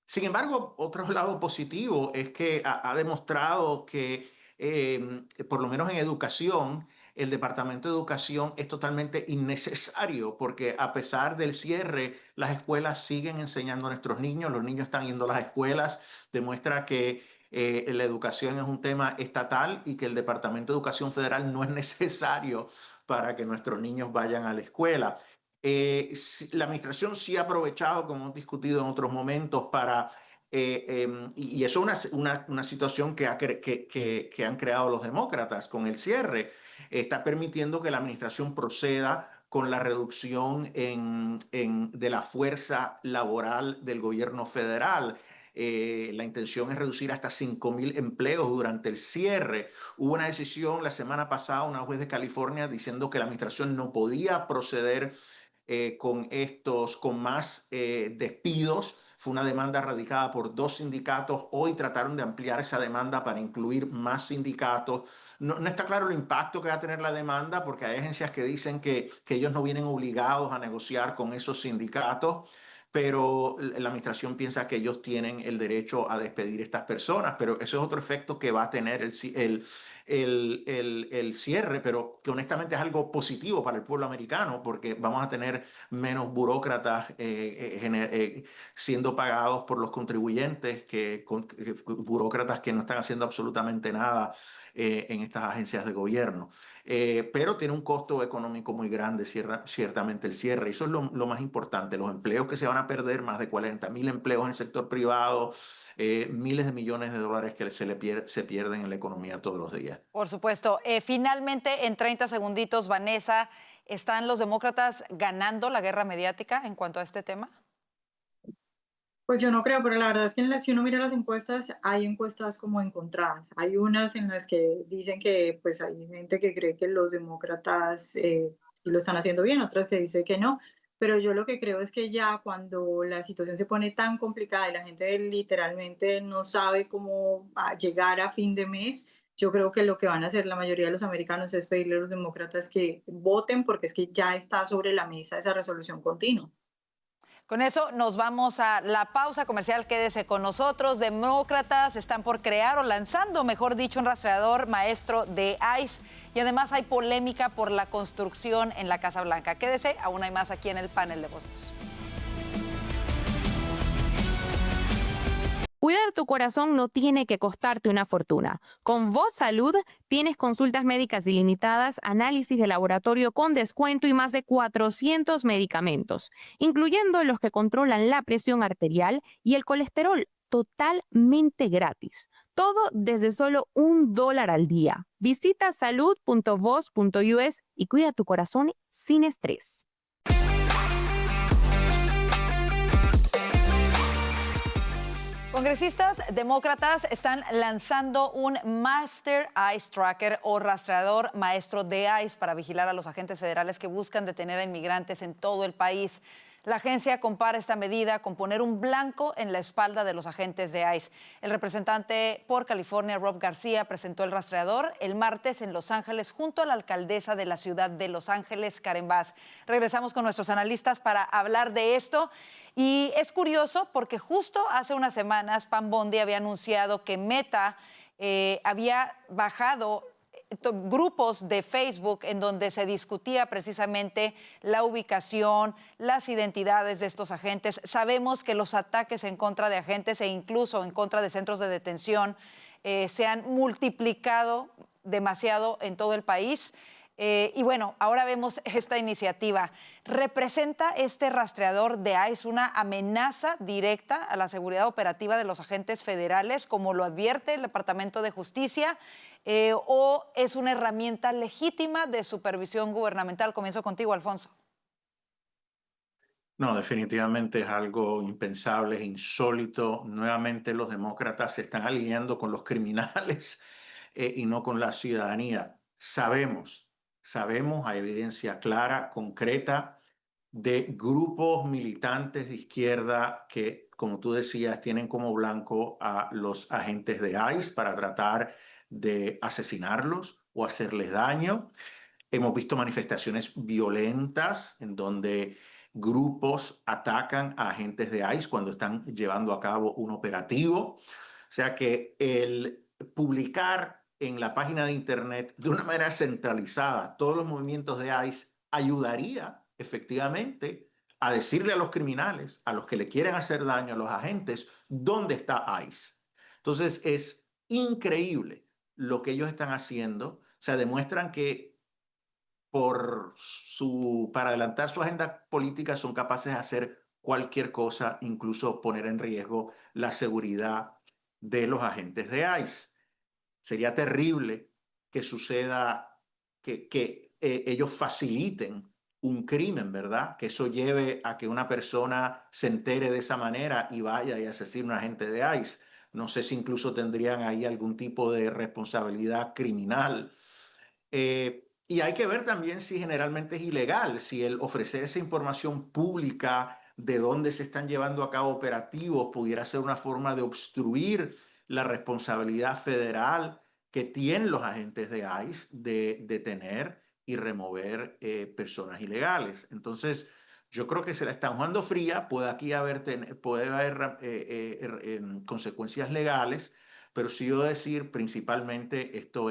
Sin embargo, otro lado positivo es que ha demostrado que, por lo menos en educación, el Departamento de Educación es totalmente innecesario porque a pesar del cierre, las escuelas siguen enseñando a nuestros niños, los niños están yendo a las escuelas, demuestra que la educación es un tema estatal y que el Departamento de Educación Federal no es necesario para que nuestros niños vayan a la escuela. La administración sí ha aprovechado, como hemos discutido en otros momentos, para y eso es una situación que han creado los demócratas con el cierre. Está permitiendo que la administración proceda con la reducción de la fuerza laboral del gobierno federal. La intención es reducir hasta 5,000 empleos durante el cierre. Hubo una decisión la semana pasada, una juez de California, diciendo que la administración no podía proceder con más despidos. Fue una demanda radicada por 2 sindicatos. Hoy trataron de ampliar esa demanda para incluir más sindicatos. No está claro el impacto que va a tener la demanda porque hay agencias que dicen que ellos no vienen obligados a negociar con esos sindicatos, pero la administración piensa que ellos tienen el derecho a despedir a estas personas, pero eso es otro efecto que va a tener el cierre, pero que honestamente es algo positivo para el pueblo americano porque vamos a tener menos burócratas siendo pagados por los contribuyentes, burócratas que no están haciendo absolutamente nada en estas agencias de gobierno. Pero tiene un costo económico muy grande, ciertamente el cierre. Eso es lo más importante, los empleos que se van a perder, más de 40,000 empleos en el sector privado, miles de millones de dólares que se pierden en la economía todos los días. Por supuesto. Finalmente, en 30 segunditos, Vanessa, ¿están los demócratas ganando la guerra mediática en cuanto a este tema? Pues yo no creo, pero la verdad es que si uno mira las encuestas, hay encuestas como encontradas. Hay unas en las que dicen que pues hay gente que cree que los demócratas sí lo están haciendo bien, otras que dicen que no. Pero yo lo que creo es que ya cuando la situación se pone tan complicada y la gente literalmente no sabe cómo llegar a fin de mes, yo creo que lo que van a hacer la mayoría de los americanos es pedirle a los demócratas que voten porque es que ya está sobre la mesa esa resolución continua. Con eso nos vamos a la pausa comercial. Quédese con nosotros. Demócratas están por crear o lanzando, mejor dicho, un rastreador maestro de ICE. Y además hay polémica por la construcción en la Casa Blanca. Quédese, aún hay más aquí en el panel de Voz News. Cuidar tu corazón no tiene que costarte una fortuna. Con Voz Salud tienes consultas médicas ilimitadas, análisis de laboratorio con descuento y más de 400 medicamentos, incluyendo los que controlan la presión arterial y el colesterol, totalmente gratis. Todo desde solo $1 al día. Visita salud.voz.us y cuida tu corazón sin estrés. Congresistas demócratas están lanzando un Master ICE Tracker o rastreador maestro de ICE para vigilar a los agentes federales que buscan detener a inmigrantes en todo el país. La agencia compara esta medida con poner un blanco en la espalda de los agentes de ICE. El representante por California, Rob García, presentó el rastreador el martes en Los Ángeles junto a la alcaldesa de la ciudad de Los Ángeles, Karen Bass. Regresamos con nuestros analistas para hablar de esto. Y es curioso porque justo hace unas semanas Pam Bondi había anunciado que Meta había bajado grupos de Facebook en donde se discutía precisamente la ubicación, las identidades de estos agentes. Sabemos que los ataques en contra de agentes e incluso en contra de centros de detención se han multiplicado demasiado en todo el país. Y bueno, ahora vemos esta iniciativa. ¿Representa este rastreador de ICE una amenaza directa a la seguridad operativa de los agentes federales, como lo advierte el Departamento de Justicia, o es una herramienta legítima de supervisión gubernamental? Comienzo contigo, Alfonso. No, definitivamente es algo impensable, es insólito. Nuevamente los demócratas se están alineando con los criminales y no con la ciudadanía. Sabemos, hay evidencia clara, concreta, de grupos militantes de izquierda que, como tú decías, tienen como blanco a los agentes de ICE para tratar de asesinarlos o hacerles daño. Hemos visto manifestaciones violentas en donde grupos atacan a agentes de ICE cuando están llevando a cabo un operativo. O sea que el publicar en la página de Internet de una manera centralizada todos los movimientos de ICE ayudaría efectivamente a decirle a los criminales, a los que le quieren hacer daño a los agentes, dónde está ICE. Entonces es increíble lo que ellos están haciendo. O sea, demuestran que para adelantar su agenda política son capaces de hacer cualquier cosa, incluso poner en riesgo la seguridad de los agentes de ICE. Sería terrible que suceda, que ellos faciliten un crimen, ¿verdad? Que eso lleve a que una persona se entere de esa manera y vaya y asesine a un agente de ICE. No sé si incluso tendrían ahí algún tipo de responsabilidad criminal. Y hay que ver también si generalmente es ilegal, si el ofrecer esa información pública de dónde se están llevando a cabo operativos pudiera ser una forma de obstruir la responsabilidad federal que tienen los agentes de ICE de detener y remover personas ilegales. Entonces, yo creo que se la están jugando fría, puede haber consecuencias legales, pero sí yo decir, principalmente esto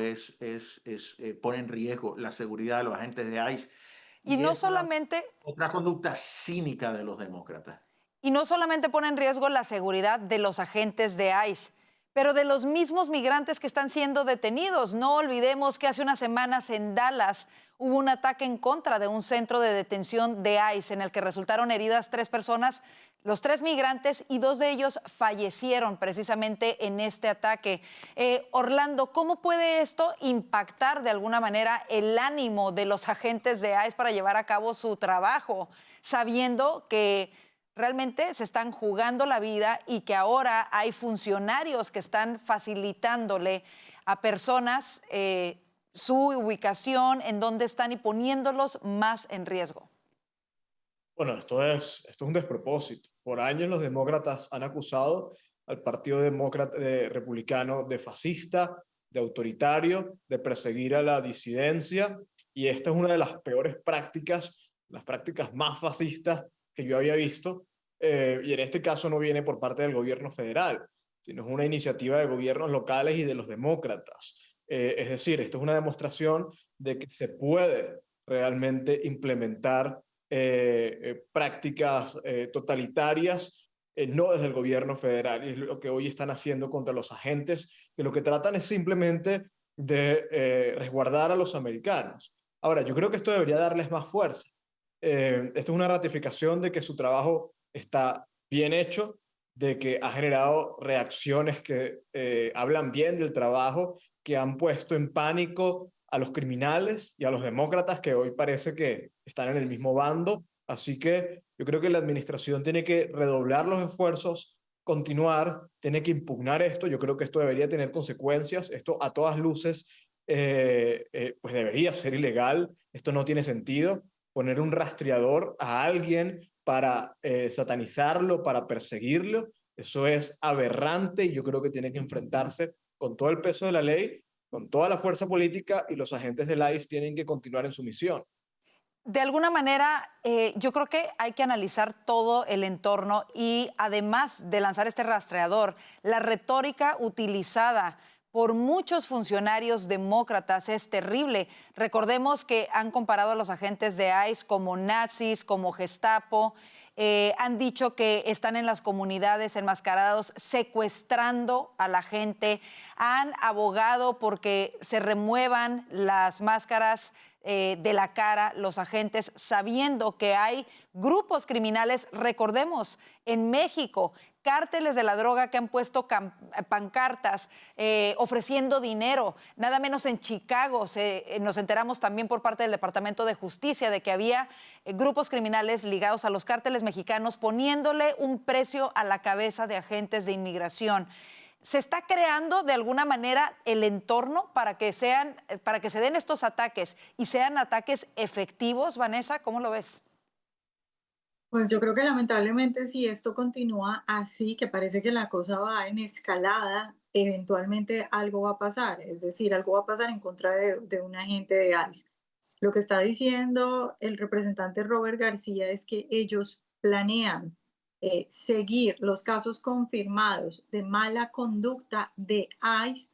pone en riesgo la seguridad de los agentes de ICE. Y no solamente... Otra conducta cínica de los demócratas. Y no solamente pone en riesgo la seguridad de los agentes de ICE, pero de los mismos migrantes que están siendo detenidos. No olvidemos que hace unas semanas en Dallas hubo un ataque en contra de un centro de detención de ICE en el que resultaron heridas 3 personas, los 3 migrantes, y 2 de ellos fallecieron precisamente en este ataque. Orlando, ¿cómo puede esto impactar de alguna manera el ánimo de los agentes de ICE para llevar a cabo su trabajo, sabiendo que realmente se están jugando la vida y que ahora hay funcionarios que están facilitándole a personas su ubicación, en dónde están y poniéndolos más en riesgo? Bueno, esto es un despropósito. Por años los demócratas han acusado al Partido Republicano de fascista, de autoritario, de perseguir a la disidencia, y esta es una de las peores prácticas, las prácticas más fascistas que yo había visto, y en este caso no viene por parte del gobierno federal, sino es una iniciativa de gobiernos locales y de los demócratas. Es decir, esto es una demostración de que se puede realmente implementar prácticas totalitarias, no desde el gobierno federal, y es lo que hoy están haciendo contra los agentes, que lo que tratan es simplemente de resguardar a los americanos. Ahora, yo creo que esto debería darles más fuerza. Esto es una ratificación de que su trabajo está bien hecho, de que ha generado reacciones que hablan bien del trabajo, que han puesto en pánico a los criminales y a los demócratas, que hoy parece que están en el mismo bando. Así que yo creo que la administración tiene que redoblar los esfuerzos, continuar, tiene que impugnar esto. Yo creo que esto debería tener consecuencias. Esto a todas luces pues debería ser ilegal. Esto no tiene sentido. Poner un rastreador a alguien para satanizarlo, para perseguirlo, eso es aberrante, y yo creo que tiene que enfrentarse con todo el peso de la ley, con toda la fuerza política, y los agentes del ICE tienen que continuar en su misión. De alguna manera, yo creo que hay que analizar todo el entorno y, además de lanzar este rastreador, la retórica utilizada por muchos funcionarios demócratas es terrible. Recordemos que han comparado a los agentes de ICE como nazis, como Gestapo. Han dicho que están en las comunidades enmascarados secuestrando a la gente. Han abogado porque se remuevan las máscaras de la cara los agentes, sabiendo que hay grupos criminales. Recordemos, en México, cárteles de la droga que han puesto pancartas ofreciendo dinero. Nada menos en Chicago nos enteramos también por parte del Departamento de Justicia de que había grupos criminales ligados a los cárteles mexicanos poniéndole un precio a la cabeza de agentes de inmigración. ¿Se está creando de alguna manera el entorno para que se den estos ataques y sean ataques efectivos, Vanessa? ¿Cómo lo ves? Pues yo creo que lamentablemente si esto continúa así, que parece que la cosa va en escalada, eventualmente algo va a pasar. Es decir, algo va a pasar en contra de un agente de ICE. Lo que está diciendo el representante Robert García es que ellos planean seguir los casos confirmados de mala conducta de ICE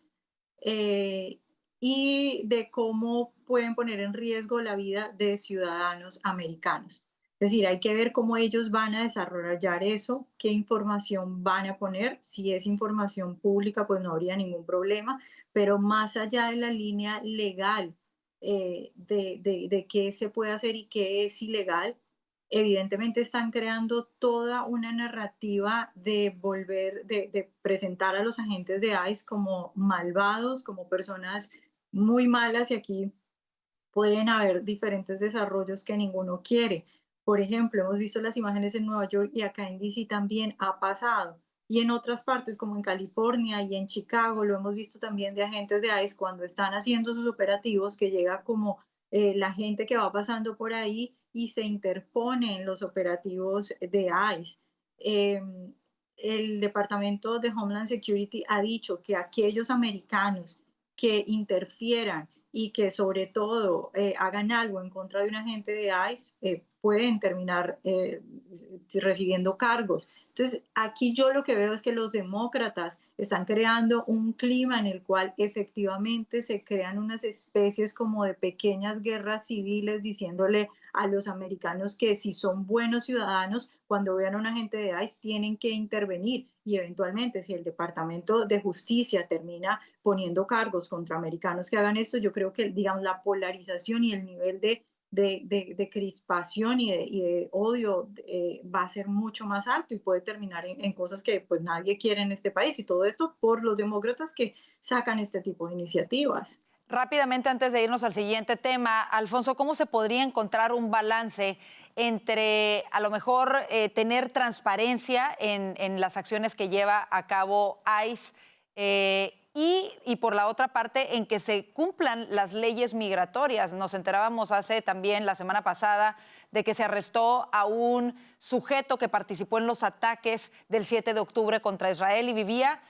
eh, y de cómo pueden poner en riesgo la vida de ciudadanos americanos. Es decir, hay que ver cómo ellos van a desarrollar eso, qué información van a poner. Si es información pública, pues no habría ningún problema, pero más allá de la línea legal de qué se puede hacer y qué es ilegal, evidentemente están creando toda una narrativa de de presentar a los agentes de ICE como malvados, como personas muy malas, y aquí pueden haber diferentes desarrollos que ninguno quiere. Por ejemplo, hemos visto las imágenes en Nueva York y acá en DC también ha pasado. Y en otras partes, como en California y en Chicago, lo hemos visto también de agentes de ICE cuando están haciendo sus operativos, que llega como la gente que va pasando por ahí y se interpone en los operativos de ICE. El Departamento de Homeland Security ha dicho que aquellos americanos que interfieran y que sobre todo hagan algo en contra de un agente de ICE pueden terminar recibiendo cargos. Entonces, aquí yo lo que veo es que los demócratas están creando un clima en el cual efectivamente se crean unas especies como de pequeñas guerras civiles diciéndole a los americanos que si son buenos ciudadanos, cuando vean a un agente de ICE tienen que intervenir, y eventualmente si el Departamento de Justicia termina poniendo cargos contra americanos que hagan esto, yo creo que, digamos, la polarización y el nivel de crispación y de odio va a ser mucho más alto y puede terminar en cosas que pues nadie quiere en este país, y todo esto por los demócratas que sacan este tipo de iniciativas. Rápidamente, antes de irnos al siguiente tema, Alfonso, ¿cómo se podría encontrar un balance entre a lo mejor tener transparencia en las acciones que lleva a cabo ICE y por la otra parte en que se cumplan las leyes migratorias? Nos enterábamos también la semana pasada de que se arrestó a un sujeto que participó en los ataques del 7 de octubre contra Israel y vivía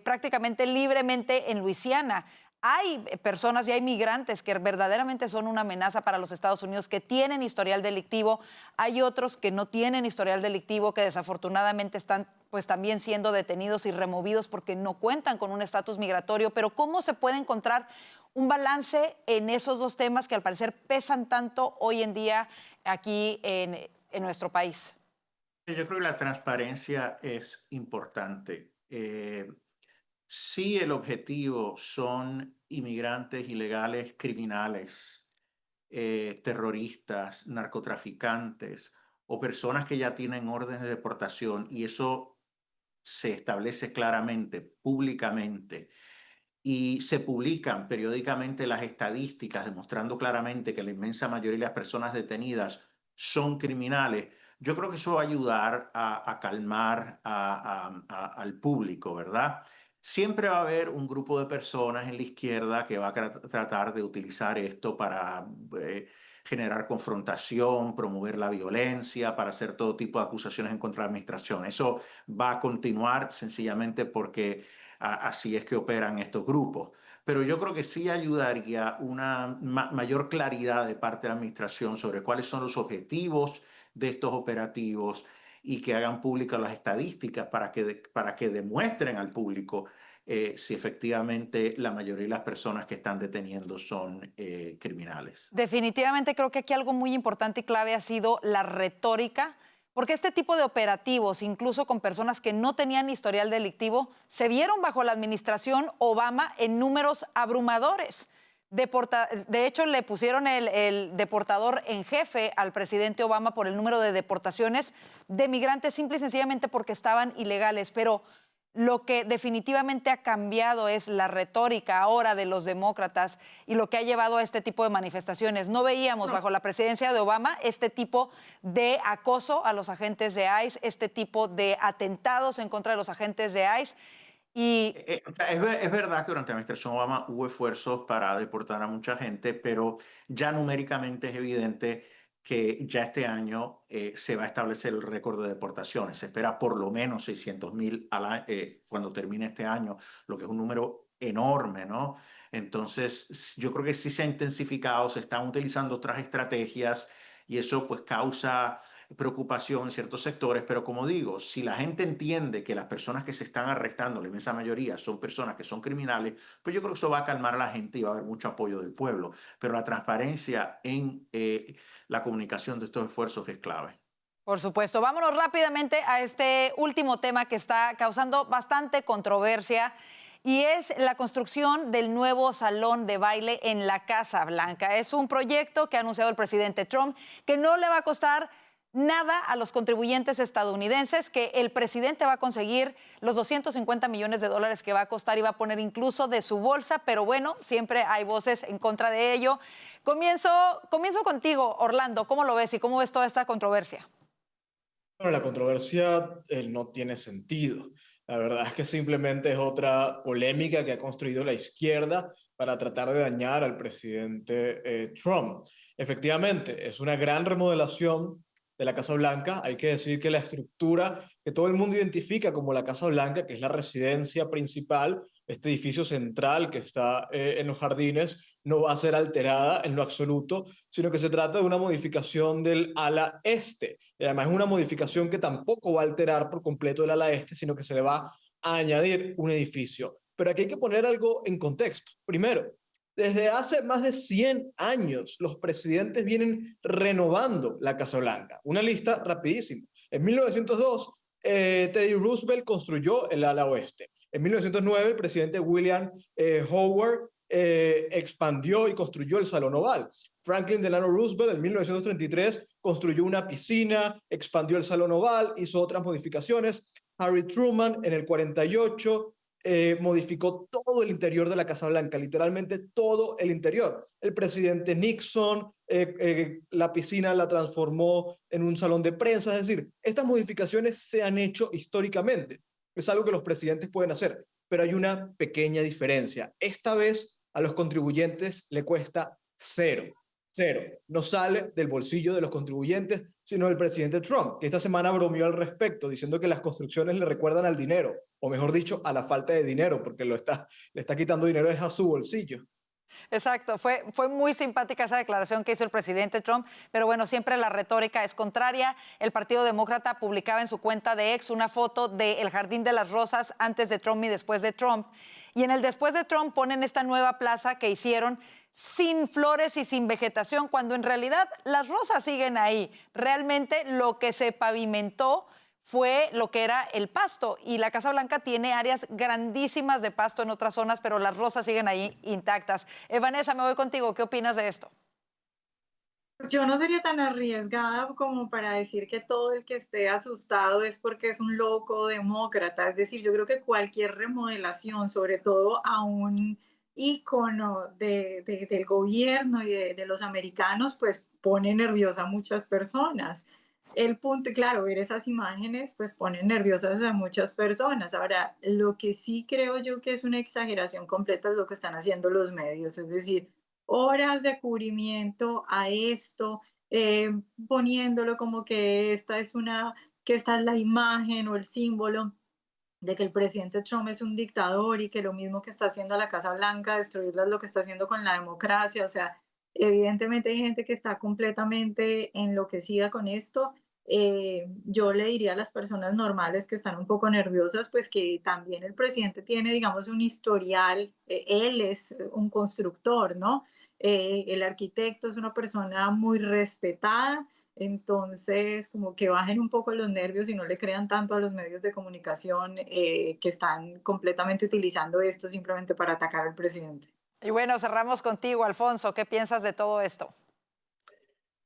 prácticamente libremente en Luisiana. Hay personas y hay migrantes que verdaderamente son una amenaza para los Estados Unidos, que tienen historial delictivo. Hay otros que no tienen historial delictivo, que desafortunadamente están pues también siendo detenidos y removidos porque no cuentan con un estatus migratorio. Pero ¿cómo se puede encontrar un balance en esos dos temas que al parecer pesan tanto hoy en día aquí en nuestro país? Yo creo que la transparencia es importante. Si el objetivo son inmigrantes ilegales, criminales, terroristas, narcotraficantes o personas que ya tienen órdenes de deportación, y eso se establece claramente, públicamente, y se publican periódicamente las estadísticas demostrando claramente que la inmensa mayoría de las personas detenidas son criminales, yo creo que eso va a ayudar a calmar al público, ¿verdad? Siempre va a haber un grupo de personas en la izquierda que va a tratar de utilizar esto para generar confrontación, promover la violencia, para hacer todo tipo de acusaciones en contra de la administración. Eso va a continuar sencillamente porque así es que operan estos grupos. Pero yo creo que sí ayudaría una mayor claridad de parte de la administración sobre cuáles son los objetivos de estos operativos y que hagan públicas las estadísticas para que demuestren al público si efectivamente la mayoría de las personas que están deteniendo son criminales. Definitivamente creo que aquí algo muy importante y clave ha sido la retórica, porque este tipo de operativos, incluso con personas que no tenían historial delictivo, se vieron bajo la administración Obama en números abrumadores. De hecho, le pusieron el deportador en jefe al presidente Obama por el número de deportaciones de migrantes, simple y sencillamente porque estaban ilegales. Pero lo que definitivamente ha cambiado es la retórica ahora de los demócratas y lo que ha llevado a este tipo de manifestaciones. No veíamos bajo la presidencia de Obama este tipo de acoso a los agentes de ICE, este tipo de atentados en contra de los agentes de ICE. Y es verdad que durante la administración Obama hubo esfuerzos para deportar a mucha gente, pero ya numéricamente es evidente que ya este año se va a establecer el récord de deportaciones. Se espera por lo menos 600,000 cuando termine este año, lo que es un número enorme, ¿no? Entonces, yo creo que sí se ha intensificado, se están utilizando otras estrategias y eso pues causa preocupación en ciertos sectores, pero como digo, si la gente entiende que las personas que se están arrestando, la inmensa mayoría, son personas que son criminales, pues yo creo que eso va a calmar a la gente y va a haber mucho apoyo del pueblo. Pero la transparencia en la comunicación de estos esfuerzos es clave. Por supuesto. Vámonos rápidamente a este último tema que está causando bastante controversia y es la construcción del nuevo salón de baile en la Casa Blanca. Es un proyecto que ha anunciado el presidente Trump que no le va a costar nada a los contribuyentes estadounidenses, que el presidente va a conseguir los 250 millones de dólares que va a costar y va a poner incluso de su bolsa, pero bueno, siempre hay voces en contra de ello. Comienzo contigo, Orlando. ¿Cómo lo ves y cómo ves toda esta controversia? Bueno, la controversia no tiene sentido. La verdad es que simplemente es otra polémica que ha construido la izquierda para tratar de dañar al presidente Trump. Efectivamente, es una gran remodelación de la Casa Blanca. Hay que decir que la estructura que todo el mundo identifica como la Casa Blanca, que es la residencia principal, este edificio central que está en los jardines, no va a ser alterada en lo absoluto, sino que se trata de una modificación del ala este. Y además es una modificación que tampoco va a alterar por completo el ala este, sino que se le va a añadir un edificio. Pero aquí hay que poner algo en contexto. Primero, desde hace más de 100 años, los presidentes vienen renovando la Casa Blanca. Una lista rapidísima. En 1902, Teddy Roosevelt construyó el ala oeste. En 1909, el presidente William Howard expandió y construyó el Salón Oval. Franklin Delano Roosevelt en 1933 construyó una piscina, expandió el Salón Oval, hizo otras modificaciones. Harry Truman en el 48 modificó todo el interior de la Casa Blanca, literalmente todo el interior. El presidente Nixon, la piscina la transformó en un salón de prensa, es decir, estas modificaciones se han hecho históricamente. Es algo que los presidentes pueden hacer, pero hay una pequeña diferencia. Esta vez a los contribuyentes le cuesta cero. No sale del bolsillo de los contribuyentes, sino del presidente Trump, que esta semana bromeó al respecto, diciendo que las construcciones le recuerdan al dinero, o mejor dicho, a la falta de dinero, porque le está quitando dinero a su bolsillo. Exacto, fue muy simpática esa declaración que hizo el presidente Trump, pero bueno, siempre la retórica es contraria. El Partido Demócrata publicaba en su cuenta de X una foto del Jardín de las Rosas antes de Trump y después de Trump. Y en el después de Trump ponen esta nueva plaza que hicieron sin flores y sin vegetación, cuando en realidad las rosas siguen ahí. Realmente lo que se pavimentó fue lo que era el pasto, y la Casa Blanca tiene áreas grandísimas de pasto en otras zonas, pero las rosas siguen ahí intactas. Vanessa, me voy contigo. ¿Qué opinas de esto? Yo no sería tan arriesgada como para decir que todo el que esté asustado es porque es un loco demócrata. Es decir, yo creo que cualquier remodelación, sobre todo a un ícono del gobierno y de los americanos, pues pone nerviosa a muchas personas. El punto, claro, ver esas imágenes pues pone nerviosas a muchas personas. Ahora, lo que sí creo yo que es una exageración completa es lo que están haciendo los medios, es decir, horas de cubrimiento a esto, poniéndolo como que esta es la imagen o el símbolo de que el presidente Trump es un dictador y que lo mismo que está haciendo la Casa Blanca, destruirla, es lo que está haciendo con la democracia. O sea, evidentemente hay gente que está completamente enloquecida con esto. Yo le diría a las personas normales que están un poco nerviosas, pues que también el presidente tiene, digamos, un historial. Él es un constructor, ¿no? El arquitecto es una persona muy respetada. Entonces, como que bajen un poco los nervios y no le crean tanto a los medios de comunicación que están completamente utilizando esto simplemente para atacar al presidente. Y bueno, cerramos contigo, Alfonso. ¿Qué piensas de todo esto?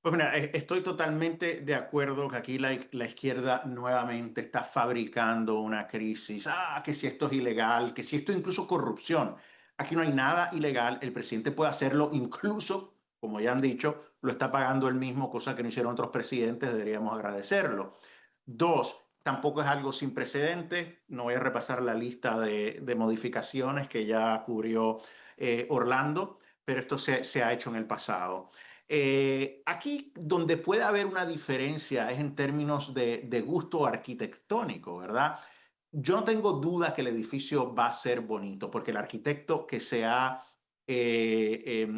Pues mira, estoy totalmente de acuerdo que aquí la izquierda nuevamente está fabricando una crisis. Que si esto es ilegal, que si esto es incluso corrupción. Aquí no hay nada ilegal. El presidente puede hacerlo incluso, como ya han dicho, lo está pagando él mismo, cosa que no hicieron otros presidentes, deberíamos agradecerlo. Dos, tampoco es algo sin precedentes. No voy a repasar la lista de modificaciones que ya cubrió Orlando, pero esto se ha hecho en el pasado. Aquí donde puede haber una diferencia es en términos de gusto arquitectónico, ¿verdad? yo no tengo duda que el edificio va a ser bonito, porque el arquitecto que se ha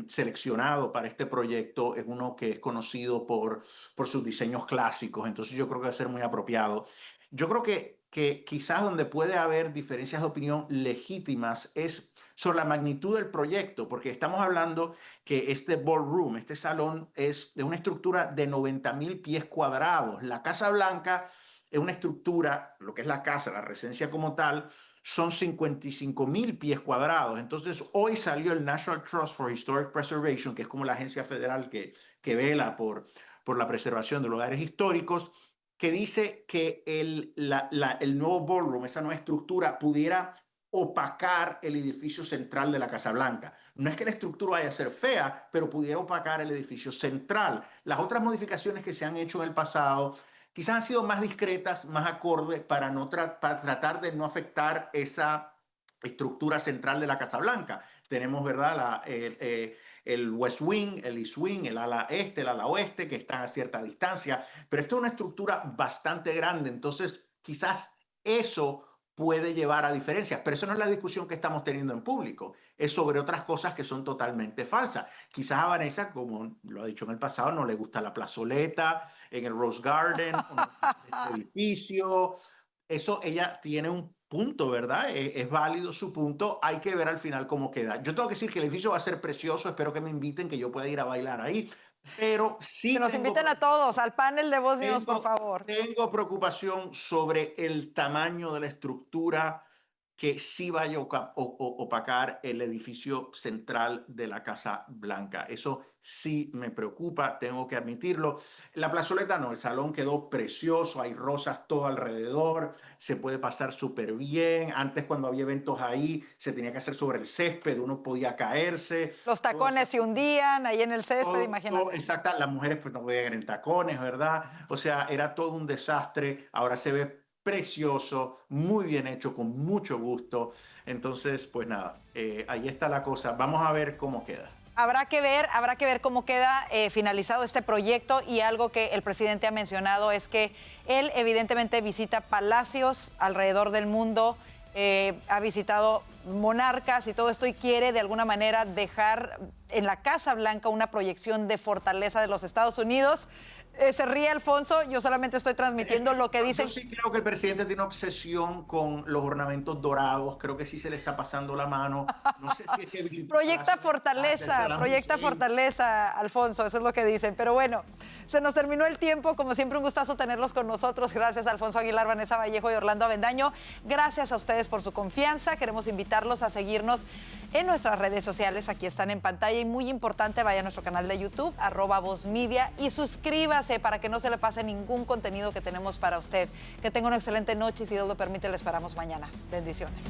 seleccionado para este proyecto es uno que es conocido por sus diseños clásicos, entonces yo creo que va a ser muy apropiado. Yo creo que quizás donde puede haber diferencias de opinión legítimas es sobre la magnitud del proyecto, porque estamos hablando que este ballroom, este salón, es de una estructura de 90,000 pies cuadrados. La Casa Blanca es una estructura, lo que es la casa, la residencia como tal, son 55,000 pies cuadrados. Entonces, hoy salió el National Trust for Historic Preservation, que es como la agencia federal que vela por la preservación de lugares históricos, que dice que el nuevo ballroom, esa nueva estructura, pudiera opacar el edificio central de la Casa Blanca. No es que la estructura vaya a ser fea, pero pudiera opacar el edificio central. Las otras modificaciones que se han hecho en el pasado quizás han sido más discretas, más acorde para tratar de no afectar esa estructura central de la Casa Blanca. Tenemos, ¿verdad?, el West Wing, el East Wing, el ala este, el ala oeste, que están a cierta distancia, pero esto es una estructura bastante grande, entonces quizás eso puede llevar a diferencias, pero eso no es la discusión que estamos teniendo en público, es sobre otras cosas que son totalmente falsas. Quizás a Vanessa, como lo ha dicho en el pasado, no le gusta la plazoleta en el Rose Garden, el edificio, eso ella tiene un punto, ¿verdad? Es válido su punto, hay que ver al final cómo queda. Yo tengo que decir que el edificio va a ser precioso, espero que me inviten, que yo pueda ir a bailar ahí, pero sí... Que nos inviten a todos, al panel de Voz News, por favor. Tengo preocupación sobre el tamaño de la estructura que sí vaya a opacar el edificio central de la Casa Blanca. Eso sí me preocupa, tengo que admitirlo. La plazoleta no, el salón quedó precioso, hay rosas todo alrededor, se puede pasar súper bien. Antes, cuando había eventos ahí, se tenía que hacer sobre el césped, uno podía caerse. Los tacones se hundían ahí en el césped, imagínate. Exacto, las mujeres pues no podían ir en tacones, ¿verdad? O sea, era todo un desastre. Ahora se ve precioso, muy bien hecho, con mucho gusto. Entonces, pues nada, ahí está la cosa. Vamos a ver cómo queda. Habrá que ver cómo queda finalizado este proyecto, y algo que el presidente ha mencionado es que él evidentemente visita palacios alrededor del mundo, ha visitado monarcas y todo esto, y quiere de alguna manera dejar en la Casa Blanca una proyección de fortaleza de los Estados Unidos. Se ríe Alfonso, yo solamente estoy transmitiendo lo que dicen. Yo sí creo que el presidente tiene obsesión con los ornamentos dorados, creo que sí se le está pasando la mano. No sé si es que proyecta fortaleza, Alfonso, eso es lo que dicen. Pero bueno, se nos terminó el tiempo, como siempre un gustazo tenerlos con nosotros. Gracias Alfonso Aguilar, Vanessa Vallejo y Orlando Avendaño. Gracias a ustedes por su confianza, queremos invitarlos a seguirnos en nuestras redes sociales, aquí están en pantalla, y muy importante, vaya a nuestro canal de YouTube, @VozMedia, y suscríbase para que no se le pase ningún contenido que tenemos para usted. Que tenga una excelente noche y si Dios lo permite, le esperamos mañana. Bendiciones.